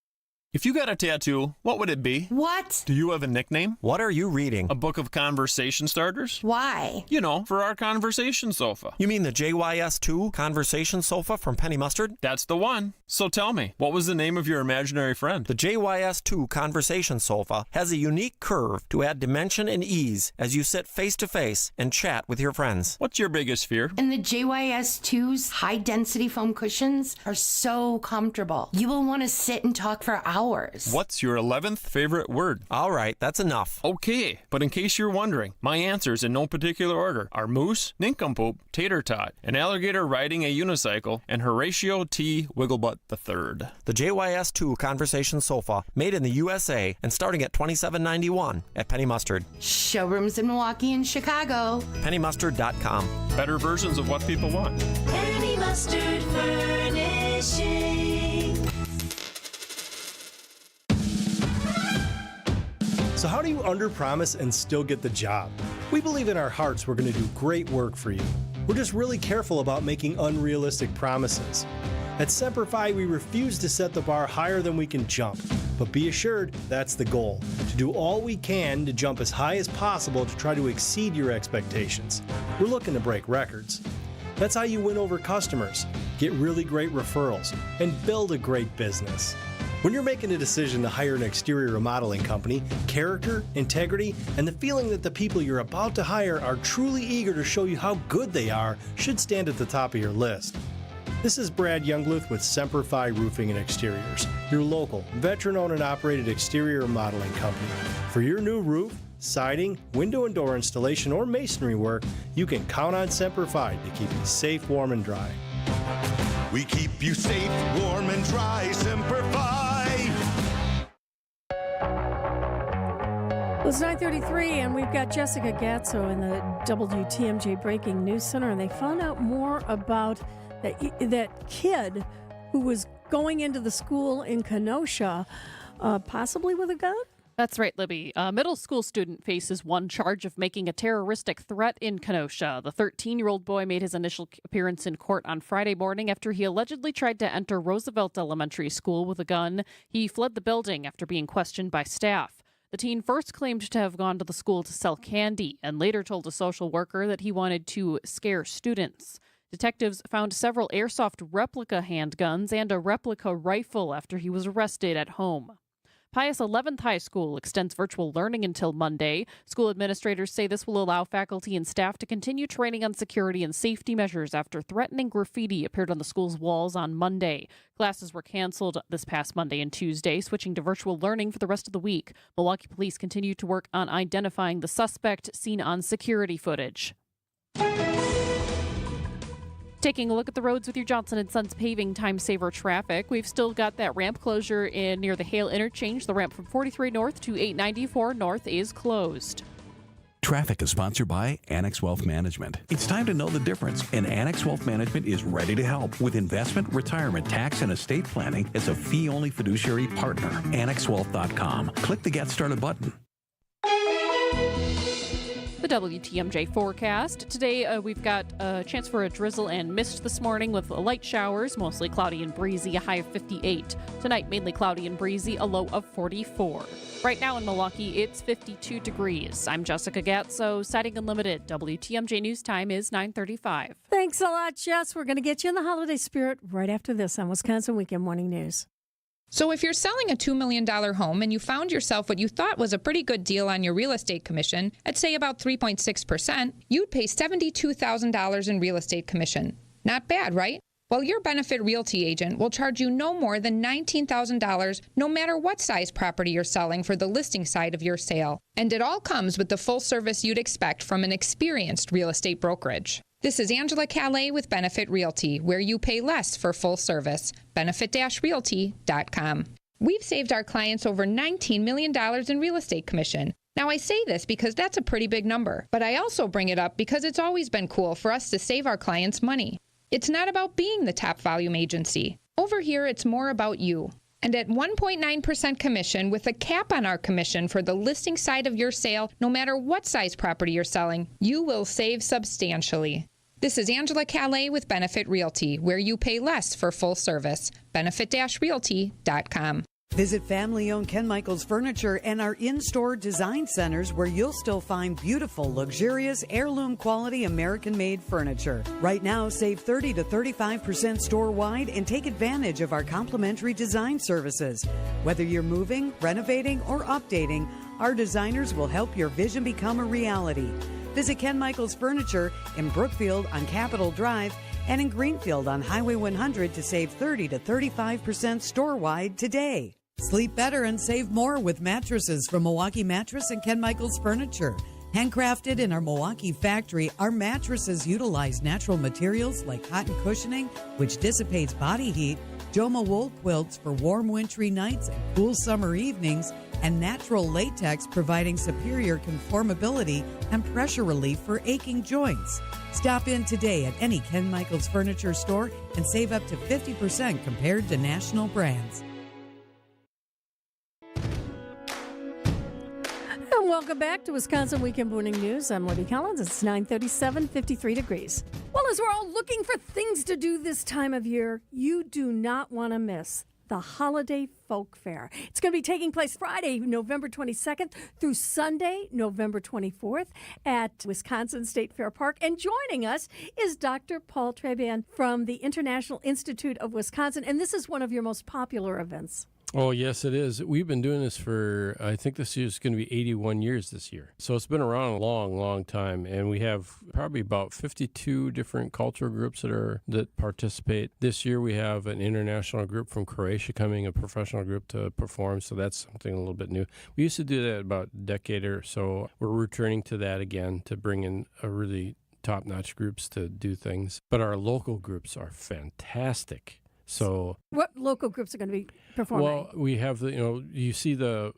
If you got a tattoo, what would it be? What? Do you have a nickname? What are you reading? A book of conversation starters? Why? You know, for our conversation sofa. You mean the JYS2 conversation sofa from Penny Mustard? That's the one. So tell me, what was the name of your imaginary friend? The JYS2 conversation sofa has a unique curve to add dimension and ease as you sit face to face and chat with your friends. What's your biggest fear? And the JYS2's high-density foam cushions are so comfortable. You will want to sit and talk for hours. What's your 11th favorite word? All right, that's enough. Okay, but in case you're wondering, my answers in no particular order are moose, nincompoop, tater tot, an alligator riding a unicycle, and Horatio T. Wigglebutt III. The JYS2 conversation sofa, made in the USA and starting at $27.91 at Penny Mustard. Showrooms in Milwaukee and Chicago. PennyMustard.com. Better versions of what people want. Penny Mustard Furnishing. So how do you underpromise and still get the job? We believe in our hearts we're going to do great work for you. We're just really careful about making unrealistic promises. At Semper Fi, we refuse to set the bar higher than we can jump. But be assured, that's the goal. To do all we can to jump as high as possible to try to exceed your expectations. We're looking to break records. That's how you win over customers, get really great referrals, and build a great business. When you're making a decision to hire an exterior remodeling company, character, integrity, and the feeling that the people you're about to hire are truly eager to show you how good they are should stand at the top of your list. This is Brad Youngluth with Semper Fi Roofing and Exteriors, your local, veteran-owned and operated exterior remodeling company. For your new roof, siding, window and door installation, or masonry work, you can count on Semper Fi to keep you safe, warm, and dry. We keep you safe, warm, and dry. Semper Fi. Well, it's 9:33, and we've got Jessica Gatso in the WTMJ Breaking News Center, and they found out more about that kid who was going into the school in Kenosha, possibly with a gun? That's right, Libby. A middle school student faces one charge of making a terroristic threat in Kenosha. The 13-year-old boy made his initial appearance in court on Friday morning after he allegedly tried to enter Roosevelt Elementary School with a gun. He fled the building after being questioned by staff. The teen first claimed to have gone to the school to sell candy and later told a social worker that he wanted to scare students. Detectives found several airsoft replica handguns and a replica rifle after he was arrested at home. Pius 11th High School extends virtual learning until Monday. School administrators say this will allow faculty and staff to continue training on security and safety measures after threatening graffiti appeared on the school's walls on Monday. Classes were canceled this past Monday and Tuesday, switching to virtual learning for the rest of the week. Milwaukee police continue to work on identifying the suspect seen on security footage. Taking a look at the roads with your Johnson & Sons Paving Time Saver traffic. We've still got that ramp closure near the Hale interchange. The ramp from 43 North to 894 North is closed. Traffic is sponsored by Annex Wealth Management. It's time to know the difference, and Annex Wealth Management is ready to help with investment, retirement, tax, and estate planning as a fee-only fiduciary partner. AnnexWealth.com. Click the Get Started button. The WTMJ forecast. Today, we've got a chance for a drizzle and mist this morning with light showers, mostly cloudy and breezy, a high of 58. Tonight, mainly cloudy and breezy, a low of 44. Right now in Milwaukee, it's 52 degrees. I'm Jessica Gatso, Siding Unlimited. WTMJ News Time is 9:35. Thanks a lot, Jess. We're going to get you in the holiday spirit right after this on Wisconsin Weekend Morning News. So if you're selling a $2 million home and you found yourself what you thought was a pretty good deal on your real estate commission, at say about 3.6%, you'd pay $72,000 in real estate commission. Not bad, right? Well, your Benefit Realty agent will charge you no more than $19,000 no matter what size property you're selling for the listing side of your sale. And it all comes with the full service you'd expect from an experienced real estate brokerage. This is Angela Calais with Benefit Realty, where you pay less for full service. Benefit-realty.com. We've saved our clients over $19 million in real estate commission. Now, I say this because that's a pretty big number, but I also bring it up because it's always been cool for us to save our clients money. It's not about being the top volume agency. Over here, it's more about you. And at 1.9% commission with a cap on our commission for the listing side of your sale, no matter what size property you're selling, you will save substantially. This is Angela Calais with Benefit Realty, where you pay less for full service. Benefit-realty.com. Visit family-owned Ken Michaels Furniture and our in-store design centers where you'll still find beautiful, luxurious, heirloom quality American-made furniture. Right now, save 30 to 35% store-wide and take advantage of our complimentary design services. Whether you're moving, renovating, or updating, our designers will help your vision become a reality. Visit Ken Michaels Furniture in Brookfield on Capitol Drive and in Greenfield on Highway 100 to save 30 to 35% store-wide today. Sleep better and save more with mattresses from Milwaukee Mattress and Ken Michaels Furniture. Handcrafted in our Milwaukee factory, our mattresses utilize natural materials like cotton cushioning, which dissipates body heat, Joma wool quilts for warm wintry nights and cool summer evenings, and natural latex providing superior conformability and pressure relief for aching joints. Stop in today at any Ken Michaels Furniture store and save up to 50% compared to national brands. And welcome back to Wisconsin Weekend Morning News. I'm Libby Collins. It's 9:37, 53 degrees. Well, as we're all looking for things to do this time of year, you do not want to miss the Holiday Folk Fair. It's going to be taking place Friday, November 22nd through Sunday, November 24th at Wisconsin State Fair Park. And joining us is Dr. Paul Treban from the International Institute of Wisconsin. And this is one of your most popular events. Oh, yes, it is. We've been doing this for, I think this year is going to be 81 years this year. So it's been around a long, long time. And we have probably about 52 different cultural groups that participate. This year we have an international group from Croatia coming, a professional group to perform. So that's something a little bit new. We used to do that about a decade or so. We're returning to that again to bring in a really top-notch groups to do things. But our local groups are fantastic. So what local groups are going to be performing? Well, we have you see during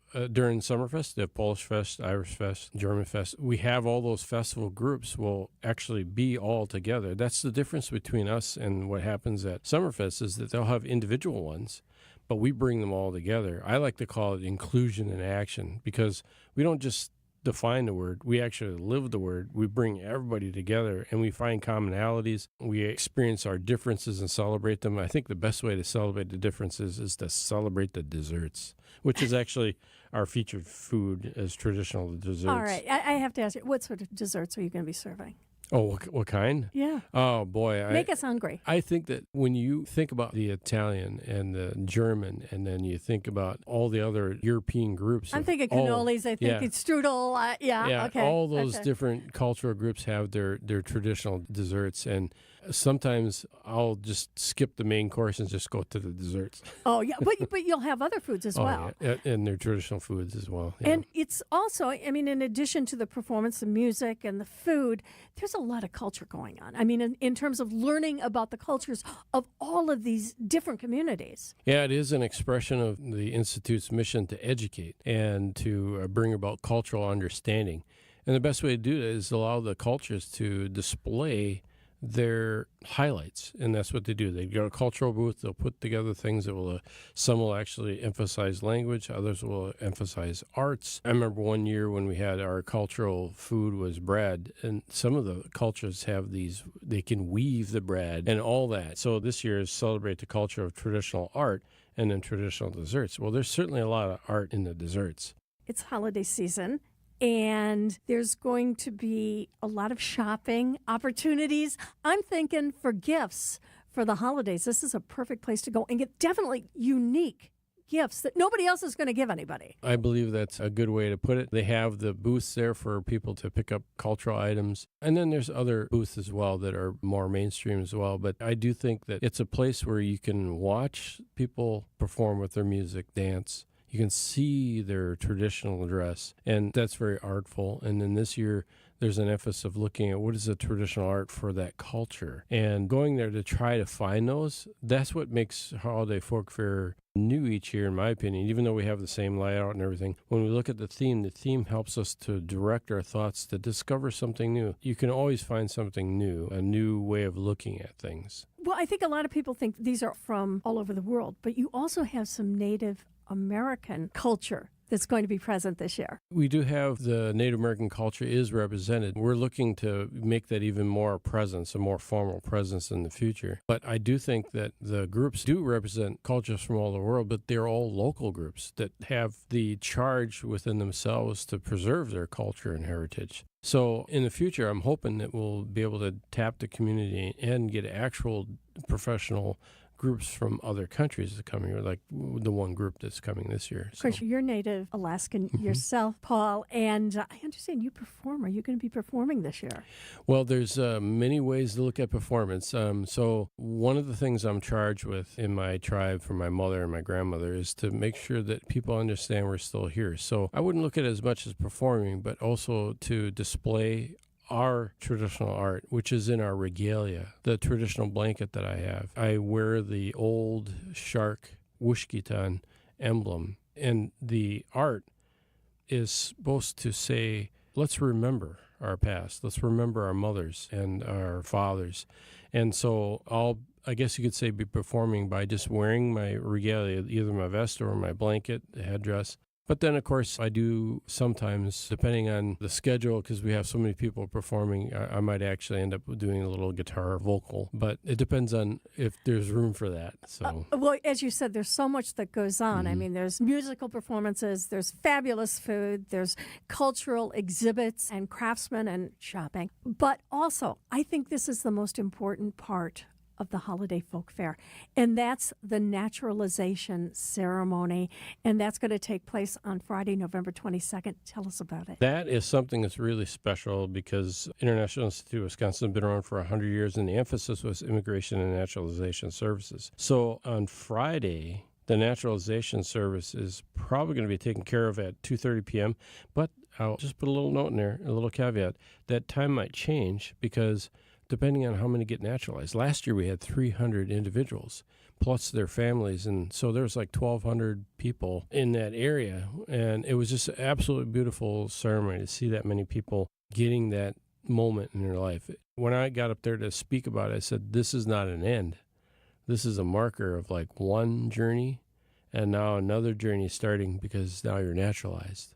Summerfest, the Polish Fest, Irish Fest, German Fest. We have all those festival groups will actually be all together. That's the difference between us and what happens at Summerfest is that they'll have individual ones, but we bring them all together. I like to call it inclusion in action because we don't just define the word, we actually live the word. We bring everybody together and we find commonalities. We experience our differences and celebrate them. I think the best way to celebrate the differences is to celebrate the desserts, which is actually our featured food as traditional desserts. All right. I have to ask you, what sort of desserts are you going to be serving? Oh, what kind? Yeah. Oh, boy. Make us hungry. I think that when you think about the Italian and the German, and then you think about all the other European groups. I'm thinking cannolis. I think it's strudel. Yeah, okay. all those different cultural groups have their traditional desserts, and sometimes I'll just skip the main course and just go to the desserts. Oh, yeah, but you'll have other foods as well. Yeah. And their traditional foods as well. Yeah. And it's also, I mean, in addition to the performance, the music, and the food, there's a lot of culture going on. I mean, in terms of learning about the cultures of all of these different communities. Yeah, it is an expression of the Institute's mission to educate and to bring about cultural understanding. And the best way to do that is allow the cultures to display their highlights, and that's what they do. They go to a cultural booth, they'll put together things that will, some will actually emphasize language, others will emphasize arts. I remember one year when we had our cultural food was bread, and some of the cultures have these, they can weave the bread and all that. So this year is celebrate the culture of traditional art and then traditional desserts. Well, there's certainly a lot of art in the desserts. It's holiday season. And there's going to be a lot of shopping opportunities. I'm thinking for gifts for the holidays, this is a perfect place to go and get definitely unique gifts that nobody else is going to give anybody. I believe that's a good way to put it. They have the booths there for people to pick up cultural items. And then there's other booths as well that are more mainstream as well. But I do think that it's a place where you can watch people perform with their music, dance. You can see their traditional dress, and that's very artful. And then this year, there's an emphasis of looking at what is the traditional art for that culture. And going there to try to find those, that's what makes Holiday Folk Fair new each year, in my opinion, even though we have the same layout and everything. When we look at the theme helps us to direct our thoughts to discover something new. You can always find something new, a new way of looking at things. Well, I think a lot of people think these are from all over the world, but you also have some Native American culture that's going to be present this year. We do have the Native American culture is represented. We're looking to make that even more presence, a more formal presence in the future. But I do think that the groups do represent cultures from all the world, but they're all local groups that have the charge within themselves to preserve their culture and heritage. So in the future, I'm hoping that we'll be able to tap the community and get actual professional groups from other countries that come here, like the one group that's coming this year. Of course, you're Native Alaskan yourself, Paul, and I understand you perform. Are you going to be performing this year? Well, there's many ways to look at performance. So one of the things I'm charged with in my tribe for my mother and my grandmother is to make sure that people understand we're still here. So I wouldn't look at it as much as performing, but also to display our traditional art, which is in our regalia, the traditional blanket that I have. I wear the old shark Wushkitan emblem, and the art is supposed to say, let's remember our past. Let's remember our mothers and our fathers. And so I guess you could say, be performing by just wearing my regalia, either my vest or my blanket, the headdress. But then, of course, I do sometimes, depending on the schedule, because we have so many people performing, I might actually end up doing a little guitar vocal. But it depends on if there's room for that. So, well, as you said, there's so much that goes on. I mean, there's musical performances, there's fabulous food, there's cultural exhibits and craftsmen and shopping. But also, I think this is the most important part of the Holiday Folk Fair, and that's the naturalization ceremony, and that's going to take place on Friday, November 22nd. Tell us about it. That is something that's really special because International Institute of Wisconsin has been around for 100 years, and the emphasis was immigration and naturalization services. So on Friday, the naturalization service is probably going to be taken care of at 2:30 p.m., but I'll just put a little note in there, a little caveat. That time might change because depending on how many get naturalized. Last year we had 300 individuals plus their families, and so there's like 1,200 people in that area, and it was just an absolutely beautiful ceremony to see that many people getting that moment in their life. When I got up there to speak about it, I said, this is not an end. This is a marker of like one journey, and now another journey starting because now you're naturalized.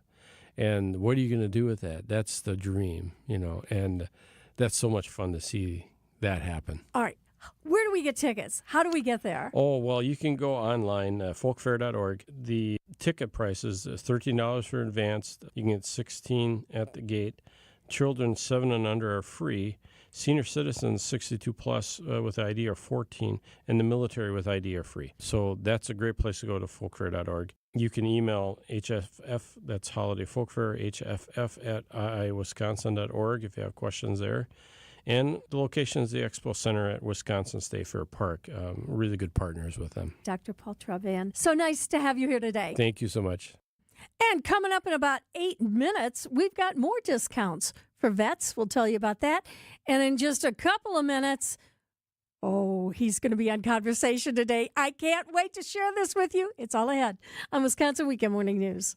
And what are you going to do with that? That's the dream, and that's so much fun to see that happen. All right. Where do we get tickets? How do we get there? Oh, well, you can go online, folkfair.org. The ticket price is $13 for advanced. You can get $16 at the gate, Children 7 and under are free. Senior citizens 62 plus with ID are 14, and the military with ID are free. So that's a great place to go to folkfair.org. You can email HFF, that's Holiday Folk Fair, hff@iiwisconsin.org if you have questions there. And the location is the Expo Center at Wisconsin State Fair Park. Really good partners with them. Dr. Paul Travan, so nice to have you here today. Thank you so much. And coming up in about 8 minutes, we've got more discounts for vets. We'll tell you about that. And in just a couple of minutes, he's going to be on Conversation today. I can't wait to share this with you. It's all ahead on Wisconsin Weekend Morning News.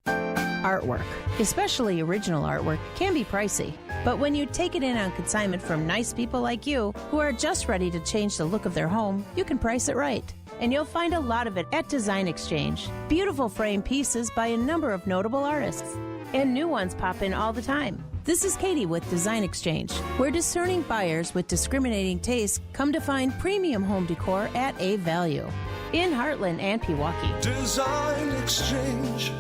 Artwork, especially original artwork, can be pricey. But when you take it in on consignment from nice people like you who are just ready to change the look of their home, you can price it right. And you'll find a lot of it at Design Exchange. Beautiful frame pieces by a number of notable artists. And new ones pop in all the time. This is Katie with Design Exchange, where discerning buyers with discriminating taste come to find premium home decor at a value. In Heartland and Pewaukee. Design Exchange.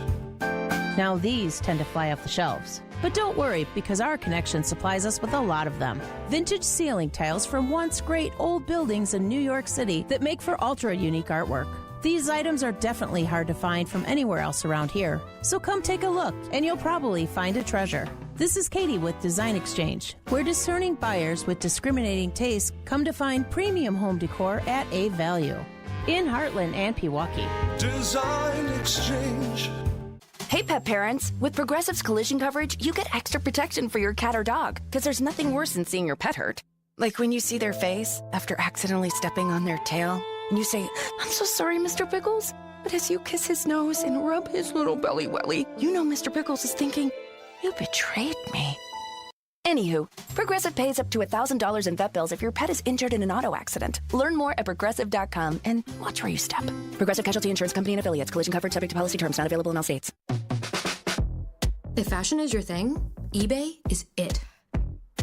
Now these tend to fly off the shelves. But don't worry, because our connection supplies us with a lot of them. Vintage ceiling tiles from once great old buildings in New York City that make for ultra-unique artwork. These items are definitely hard to find from anywhere else around here. So come take a look, and you'll probably find a treasure. This is Katie with Design Exchange, where discerning buyers with discriminating taste come to find premium home decor at a value. In Heartland and Pewaukee. Design Exchange. Hey, pet parents. With Progressive's collision coverage, you get extra protection for your cat or dog, because there's nothing worse than seeing your pet hurt. Like when you see their face after accidentally stepping on their tail, and you say, "I'm so sorry, Mr. Pickles." But as you kiss his nose and rub his little belly welly, you know Mr. Pickles is thinking, "You betrayed me." Anywho, Progressive pays up to $1,000 in vet bills if your pet is injured in an auto accident. Learn more at Progressive.com and watch where you step. Progressive Casualty Insurance Company and Affiliates. Collision coverage subject to policy terms. Not available in all states. If fashion is your thing, eBay is it.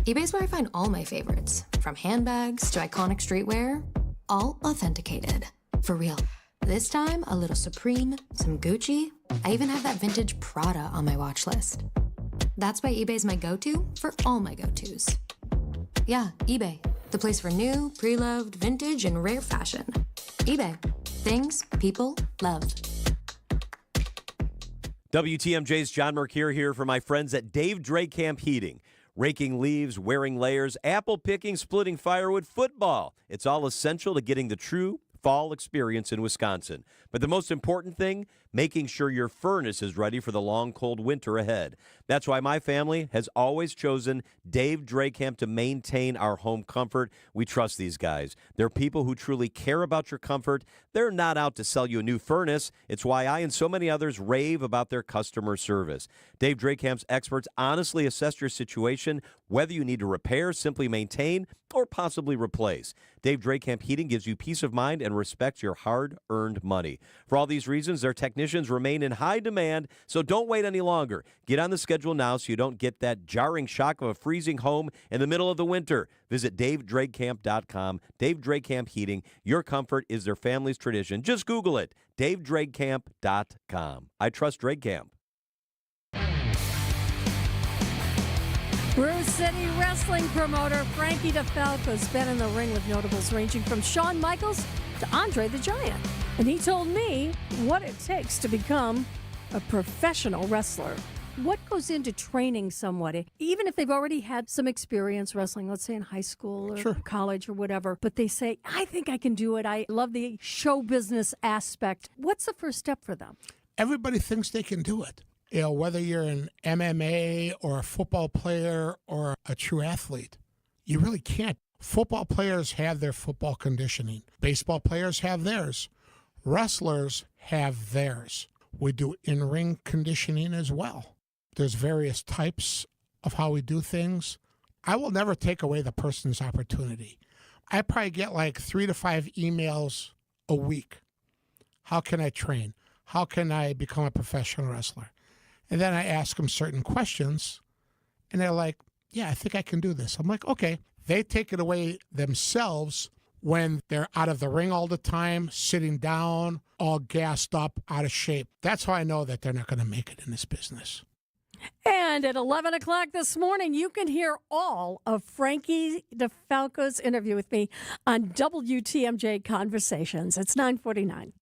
eBay's where I find all my favorites, from handbags to iconic streetwear, all authenticated. For real. This time, a little Supreme, some Gucci. I even have that vintage Prada on my watch list. That's why eBay's my go-to for all my go-tos. Yeah, eBay, the place for new, pre-loved, vintage, and rare fashion. eBay, things people love. WTMJ's John Mercure here for my friends at Dave Drake Camp Heating. Raking leaves, wearing layers, apple picking, splitting firewood, football. It's all essential to getting the true fall experience in Wisconsin. But the most important thing, making sure your furnace is ready for the long, cold winter ahead. That's why my family has always chosen Dave Drake Camp to maintain our home comfort. We trust these guys. They're people who truly care about your comfort. They're not out to sell you a new furnace. It's why I and so many others rave about their customer service. Dave Drake Camp's experts honestly assess your situation, whether you need to repair, simply maintain, or possibly replace. Dave Drake Camp Heating gives you peace of mind and respects your hard-earned money. For all these reasons, their technicians remain in high demand, so don't wait any longer. Get on the schedule now so you don't get that jarring shock of a freezing home in the middle of the winter. Visit DaveDrakeCamp.com. Dave Drake Camp Heating. Your comfort is their family's tradition. Just Google it. DaveDrakeCamp.com. I trust Drake Camp. Brew City wrestling promoter Frankie DeFalco's been in the ring with notables ranging from Shawn Michaels to Andre the Giant. And he told me what it takes to become a professional wrestler. What goes into training somebody, even if they've already had some experience wrestling, let's say in high school or college or whatever, but they say, I think I can do it. I love the show business aspect. What's the first step for them? Everybody thinks they can do it. You know, whether you're an MMA or a football player or a true athlete, you really can't. Football players have their football conditioning. Baseball players have theirs. Wrestlers have theirs. We do in-ring conditioning as well. There's various types of how we do things. I will never take away the person's opportunity. I probably get like 3 to 5 emails a week. How can I train? How can I become a professional wrestler? And then I ask them certain questions, and they're like, yeah, I think I can do this. I'm like, okay. They take it away themselves when they're out of the ring all the time, sitting down, all gassed up, out of shape. That's how I know that they're not going to make it in this business. And at 11 o'clock this morning, you can hear all of Frankie DeFalco's interview with me on WTMJ Conversations. It's 9:49.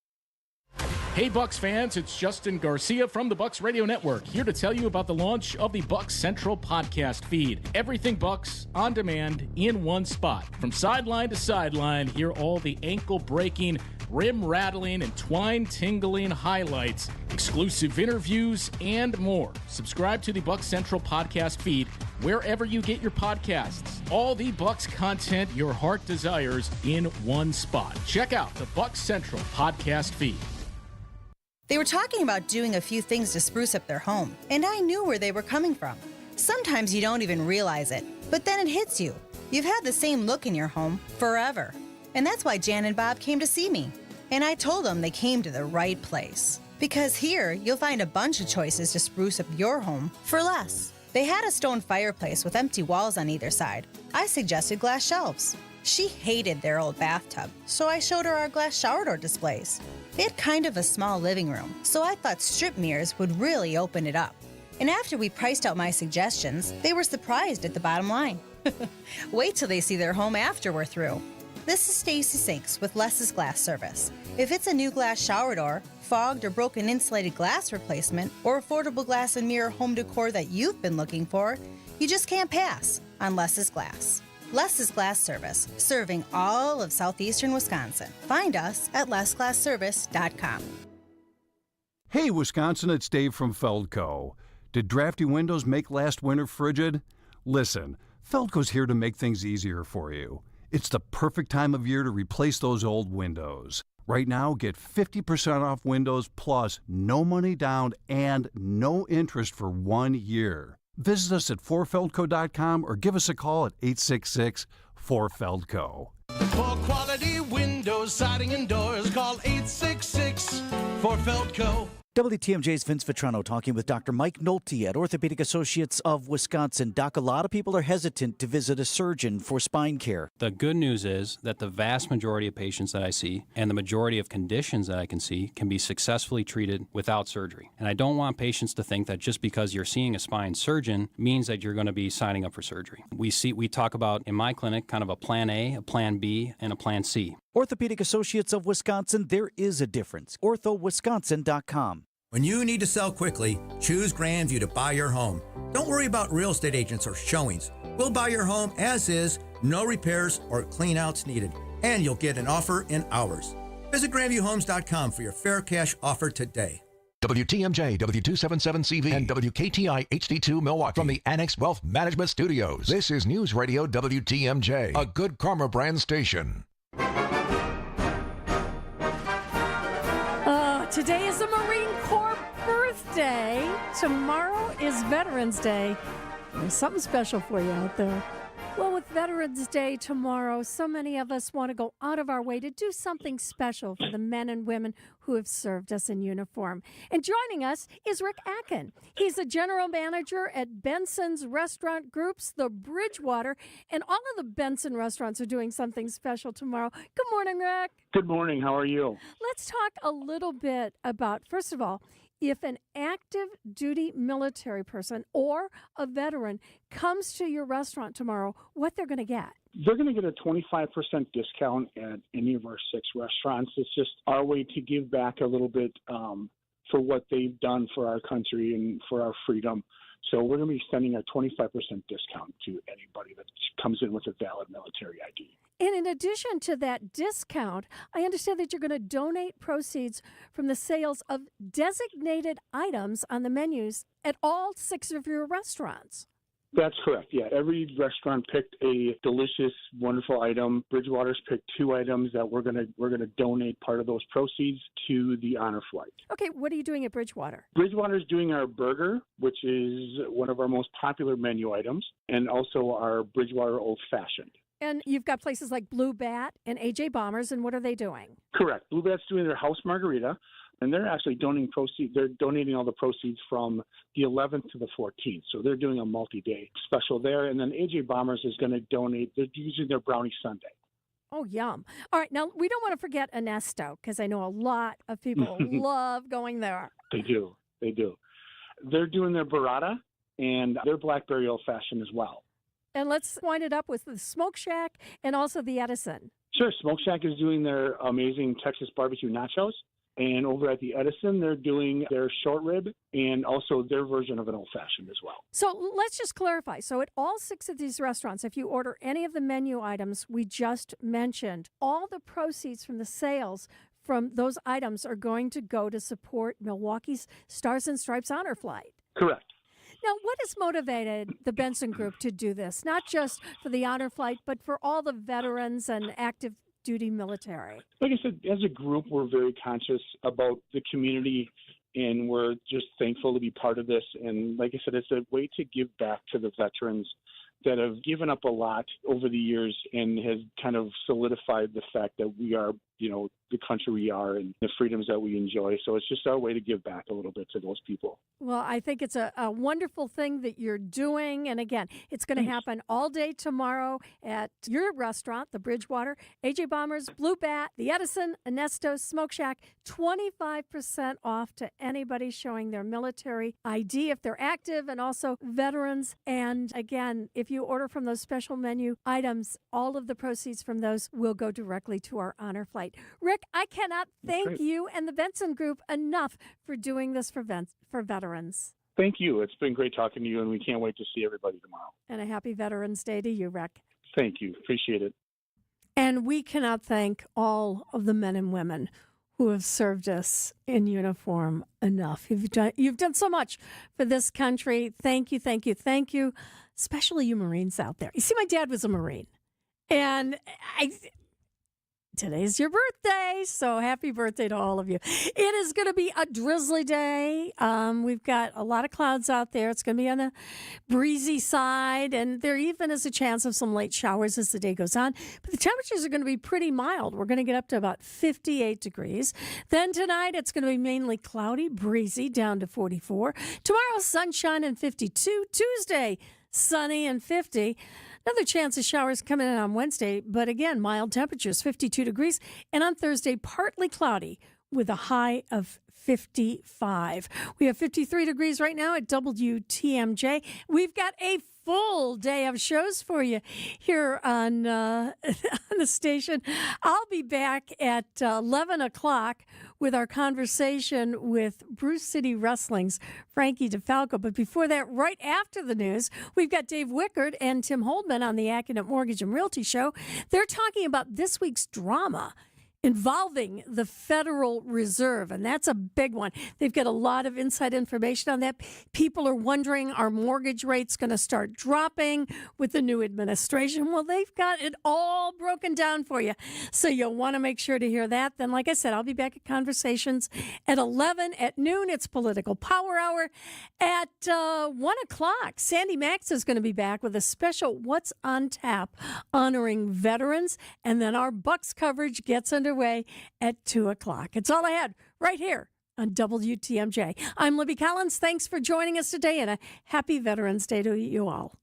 Hey Bucks fans, it's Justin Garcia from the Bucks Radio Network, here to tell you about the launch of the Bucks Central podcast feed. Everything Bucks, on demand, in one spot. From sideline to sideline, hear all the ankle-breaking, rim-rattling, and twine-tingling highlights, exclusive interviews, and more. Subscribe to the Bucks Central podcast feed wherever you get your podcasts. All the Bucks content your heart desires in one spot. Check out the Bucks Central podcast feed. They were talking about doing a few things to spruce up their home, and I knew where they were coming from. Sometimes you don't even realize it, but then it hits you. You've had the same look in your home forever. And that's why Jan and Bob came to see me. And I told them they came to the right place. Because here, you'll find a bunch of choices to spruce up your home for less. They had a stone fireplace with empty walls on either side. I suggested glass shelves. She hated their old bathtub, so I showed her our glass shower door displays. They had kind of a small living room, so I thought strip mirrors would really open it up. And after we priced out my suggestions, they were surprised at the bottom line. Wait till they see their home after we're through. This is Stacy Sinks with Less's Glass Service. If it's a new glass shower door, fogged or broken insulated glass replacement, or affordable glass and mirror home decor that you've been looking for, you just can't pass on Less's Glass. Less's Glass Service, serving all of southeastern Wisconsin. Find us at lessglassservice.com. Hey, Wisconsin, it's Dave from Feldco. Did drafty windows make last winter frigid? Listen, Feldco's here to make things easier for you. It's the perfect time of year to replace those old windows. Right now, get 50% off windows plus no money down and no interest for 1 year. Visit us at 4feldco.com or give us a call at 866-4FELDCO. For quality windows, siding, and doors, call 866-4FELDCO. WTMJ's Vince Vitrano talking with Dr. Mike Nolte at Orthopedic Associates of Wisconsin. Doc, a lot of people are hesitant to visit a surgeon for spine care. The good news is that the vast majority of patients that I see and the majority of conditions that I can see can be successfully treated without surgery. And I don't want patients to think that just because you're seeing a spine surgeon means that you're going to be signing up for surgery. We talk about, in my clinic, kind of a plan A, a plan B, and a plan C. Orthopedic Associates of Wisconsin, there is a difference. orthowisconsin.com. When you need to sell quickly, choose Grandview to buy your home. Don't worry about real estate agents or showings. We'll buy your home as is, no repairs or cleanouts needed, and you'll get an offer in hours. Visit GrandviewHomes.com for your fair cash offer today. WTMJ, W277CV, and WKTI HD2 Milwaukee from the Annex Wealth Management Studios. This is News Radio WTMJ, a Good Karma brand station. Today is the Marine Corps birthday. Tomorrow is Veterans Day. There's something special for you out there. Well, with Veterans Day tomorrow, so many of us want to go out of our way to do something special for the men and women who have served us in uniform. And joining us is Rick Akin. He's the general manager at Benson's Restaurant Groups, the Bridgewater, and all of the Benson restaurants are doing something special tomorrow. Good morning, Rick. Good morning. How are you? Let's talk a little bit about, first of all, if an active duty military person or a veteran comes to your restaurant tomorrow, what they're going to get. They're going to get a 25% discount at any of our 6 restaurants. It's just our way to give back a little bit for what they've done for our country and for our freedom. So we're going to be sending a 25% discount to anybody that comes in with a valid military ID. And in addition to that discount, I understand that you're going to donate proceeds from the sales of designated items on the menus at all 6 of your restaurants. That's correct. Yeah, every restaurant picked a delicious, wonderful item. Bridgewater's picked 2 items that we're gonna donate part of those proceeds to the Honor Flight. Okay, what are you doing at Bridgewater? Bridgewater's doing our burger, which is one of our most popular menu items, and also our Bridgewater Old Fashioned. And you've got places like Blue Bat and AJ Bombers, and what are they doing? Correct. Blue Bat's doing their house margarita, and they're actually donating proceeds. They're donating all the proceeds from the 11th to the 14th. So they're doing a multi-day special there. And then AJ Bombers is going to donate. They're using their brownie sundae. Oh, yum. All right. Now, we don't want to forget Ernesto, because I know a lot of people love going there. They do. They're doing their burrata, and their blackberry old fashioned as well. And let's wind it up with the Smoke Shack and also the Edison. Sure, Smoke Shack is doing their amazing Texas barbecue nachos. And over at the Edison, they're doing their short rib and also their version of an old-fashioned as well. So let's just clarify. So at all 6 of these restaurants, if you order any of the menu items we just mentioned, all the proceeds from the sales from those items are going to go to support Milwaukee's Stars and Stripes Honor Flight. Correct. Now, what has motivated the Benson Group to do this? Not just for the Honor Flight, but for all the veterans and active duty military? Like I said, as a group, we're very conscious about the community, and we're just thankful to be part of this. And like I said, it's a way to give back to the veterans that have given up a lot over the years and has kind of solidified the fact that we are, the country we are and the freedoms that we enjoy. So it's just our way to give back a little bit to those people. Well, I think it's a wonderful thing that you're doing. And again, it's going to happen all day tomorrow at your restaurant, the Bridgewater, AJ Bombers, Blue Bat, the Edison, Ernesto's, Smoke Shack, 25% off to anybody showing their military ID if they're active, and also veterans. And again, if you order from those special menu items, all of the proceeds from those will go directly to our honor flight. Rick, I cannot thank you and the Benson Group enough for doing this for veterans. Thank you. It's been great talking to you, and we can't wait to see everybody tomorrow. And a happy Veterans Day to you, Rick. Thank you. Appreciate it. And we cannot thank all of the men and women who have served us in uniform enough. You've done so much for this country. Thank you, thank you, thank you. Especially you Marines out there. You see, my dad was a Marine. And today's your birthday, so happy birthday to all of you. It is going to be a drizzly day. We've got a lot of clouds out there. It's going to be on the breezy side, and there even is a chance of some late showers as the day goes on. But the temperatures are going to be pretty mild. We're going to get up to about 58 degrees. Then tonight, it's going to be mainly cloudy, breezy, down to 44. Tomorrow, sunshine and 52. Tuesday, sunny and 50. Another chance of showers coming in on Wednesday, but again, mild temperatures, 52 degrees. And on Thursday, partly cloudy with a high of 55. We have 53 degrees right now at WTMJ. We've got a full day of shows for you here on the station. I'll be back at 11 o'clock with our conversation with Bruce City Wrestling's Frankie DeFalco. But before that, right after the news, we've got Dave Wickard and Tim Holdman on the Accident Mortgage and Realty Show. They're talking about this week's drama involving the Federal Reserve, and that's a big one. They've got a lot of inside information on that. People are wondering, are mortgage rates going to start dropping with the new administration? Well, they've got it all broken down for you, so you'll want to make sure to hear that. Then, like I said, I'll be back at Conversations at 11. At noon, it's Political Power Hour. At 1 o'clock, Sandy Max is going to be back with a special What's on Tap honoring veterans, and then our Bucks coverage gets underway at 2 o'clock. It's all I had right here on WTMJ. I'm Libby Collins. Thanks for joining us today, and a happy Veterans Day to you all.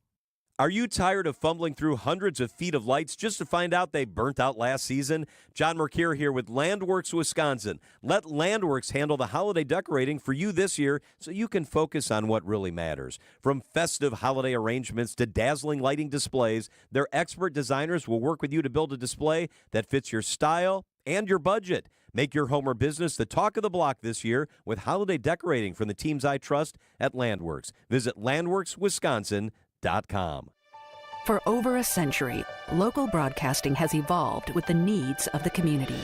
Are you tired of fumbling through hundreds of feet of lights just to find out they burnt out last season? John Mercure here with Landworks Wisconsin. Let Landworks handle the holiday decorating for you this year so you can focus on what really matters. From festive holiday arrangements to dazzling lighting displays, their expert designers will work with you to build a display that fits your style and your budget. Make your home or business the talk of the block this year with holiday decorating from the teams I trust at Landworks. Visit landworkswisconsin.com. For over a century, local broadcasting has evolved with the needs of the community.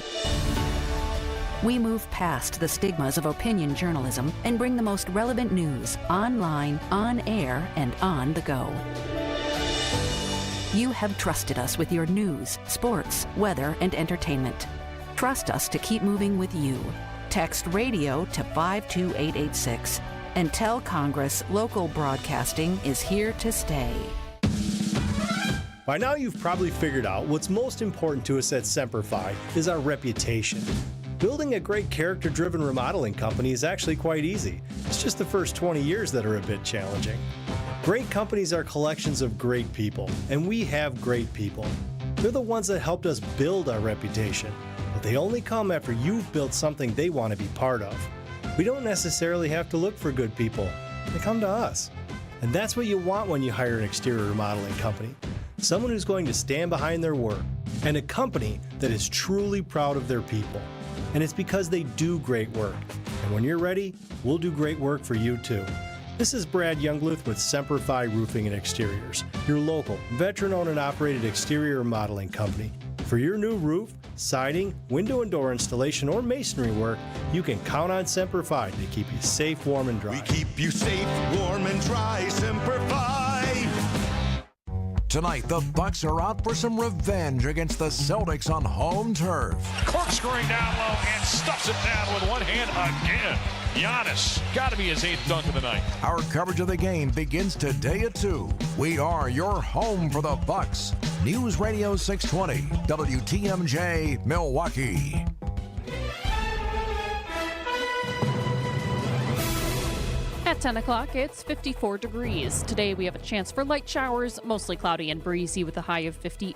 We move past the stigmas of opinion journalism and bring the most relevant news online, on air, and on the go. You have trusted us with your news, sports, weather, and entertainment. Trust us to keep moving with you. Text radio to 52886 and tell Congress local broadcasting is here to stay. By now you've probably figured out what's most important to us at Semperfi is our reputation. Building a great character-driven remodeling company is actually quite easy. It's just the first 20 years that are a bit challenging. Great companies are collections of great people, and we have great people. They're the ones that helped us build our reputation, but they only come after you've built something they want to be part of. We don't necessarily have to look for good people. They come to us. And that's what you want when you hire an exterior remodeling company. Someone who's going to stand behind their work, and a company that is truly proud of their people. And it's because they do great work. And when you're ready, we'll do great work for you too. This is Brad Youngluth with Semper Fi Roofing and Exteriors, your local, veteran-owned and operated exterior remodeling company. For your new roof, siding, window and door installation, or masonry work, you can count on Semper Fi to keep you safe, warm, and dry. We keep you safe, warm, and dry. Semper Fi. Tonight, the Bucks are out for some revenge against the Celtics on home turf. Corkscrewing down low and stuffs it down with one hand again. Giannis, got to be his 8th dunk of the night. Our coverage of the game begins today at 2. We are your home for the Bucks. News Radio 620, WTMJ, Milwaukee. At 10 o'clock, it's 54 degrees. Today we have a chance for light showers, mostly cloudy and breezy with a high of 58.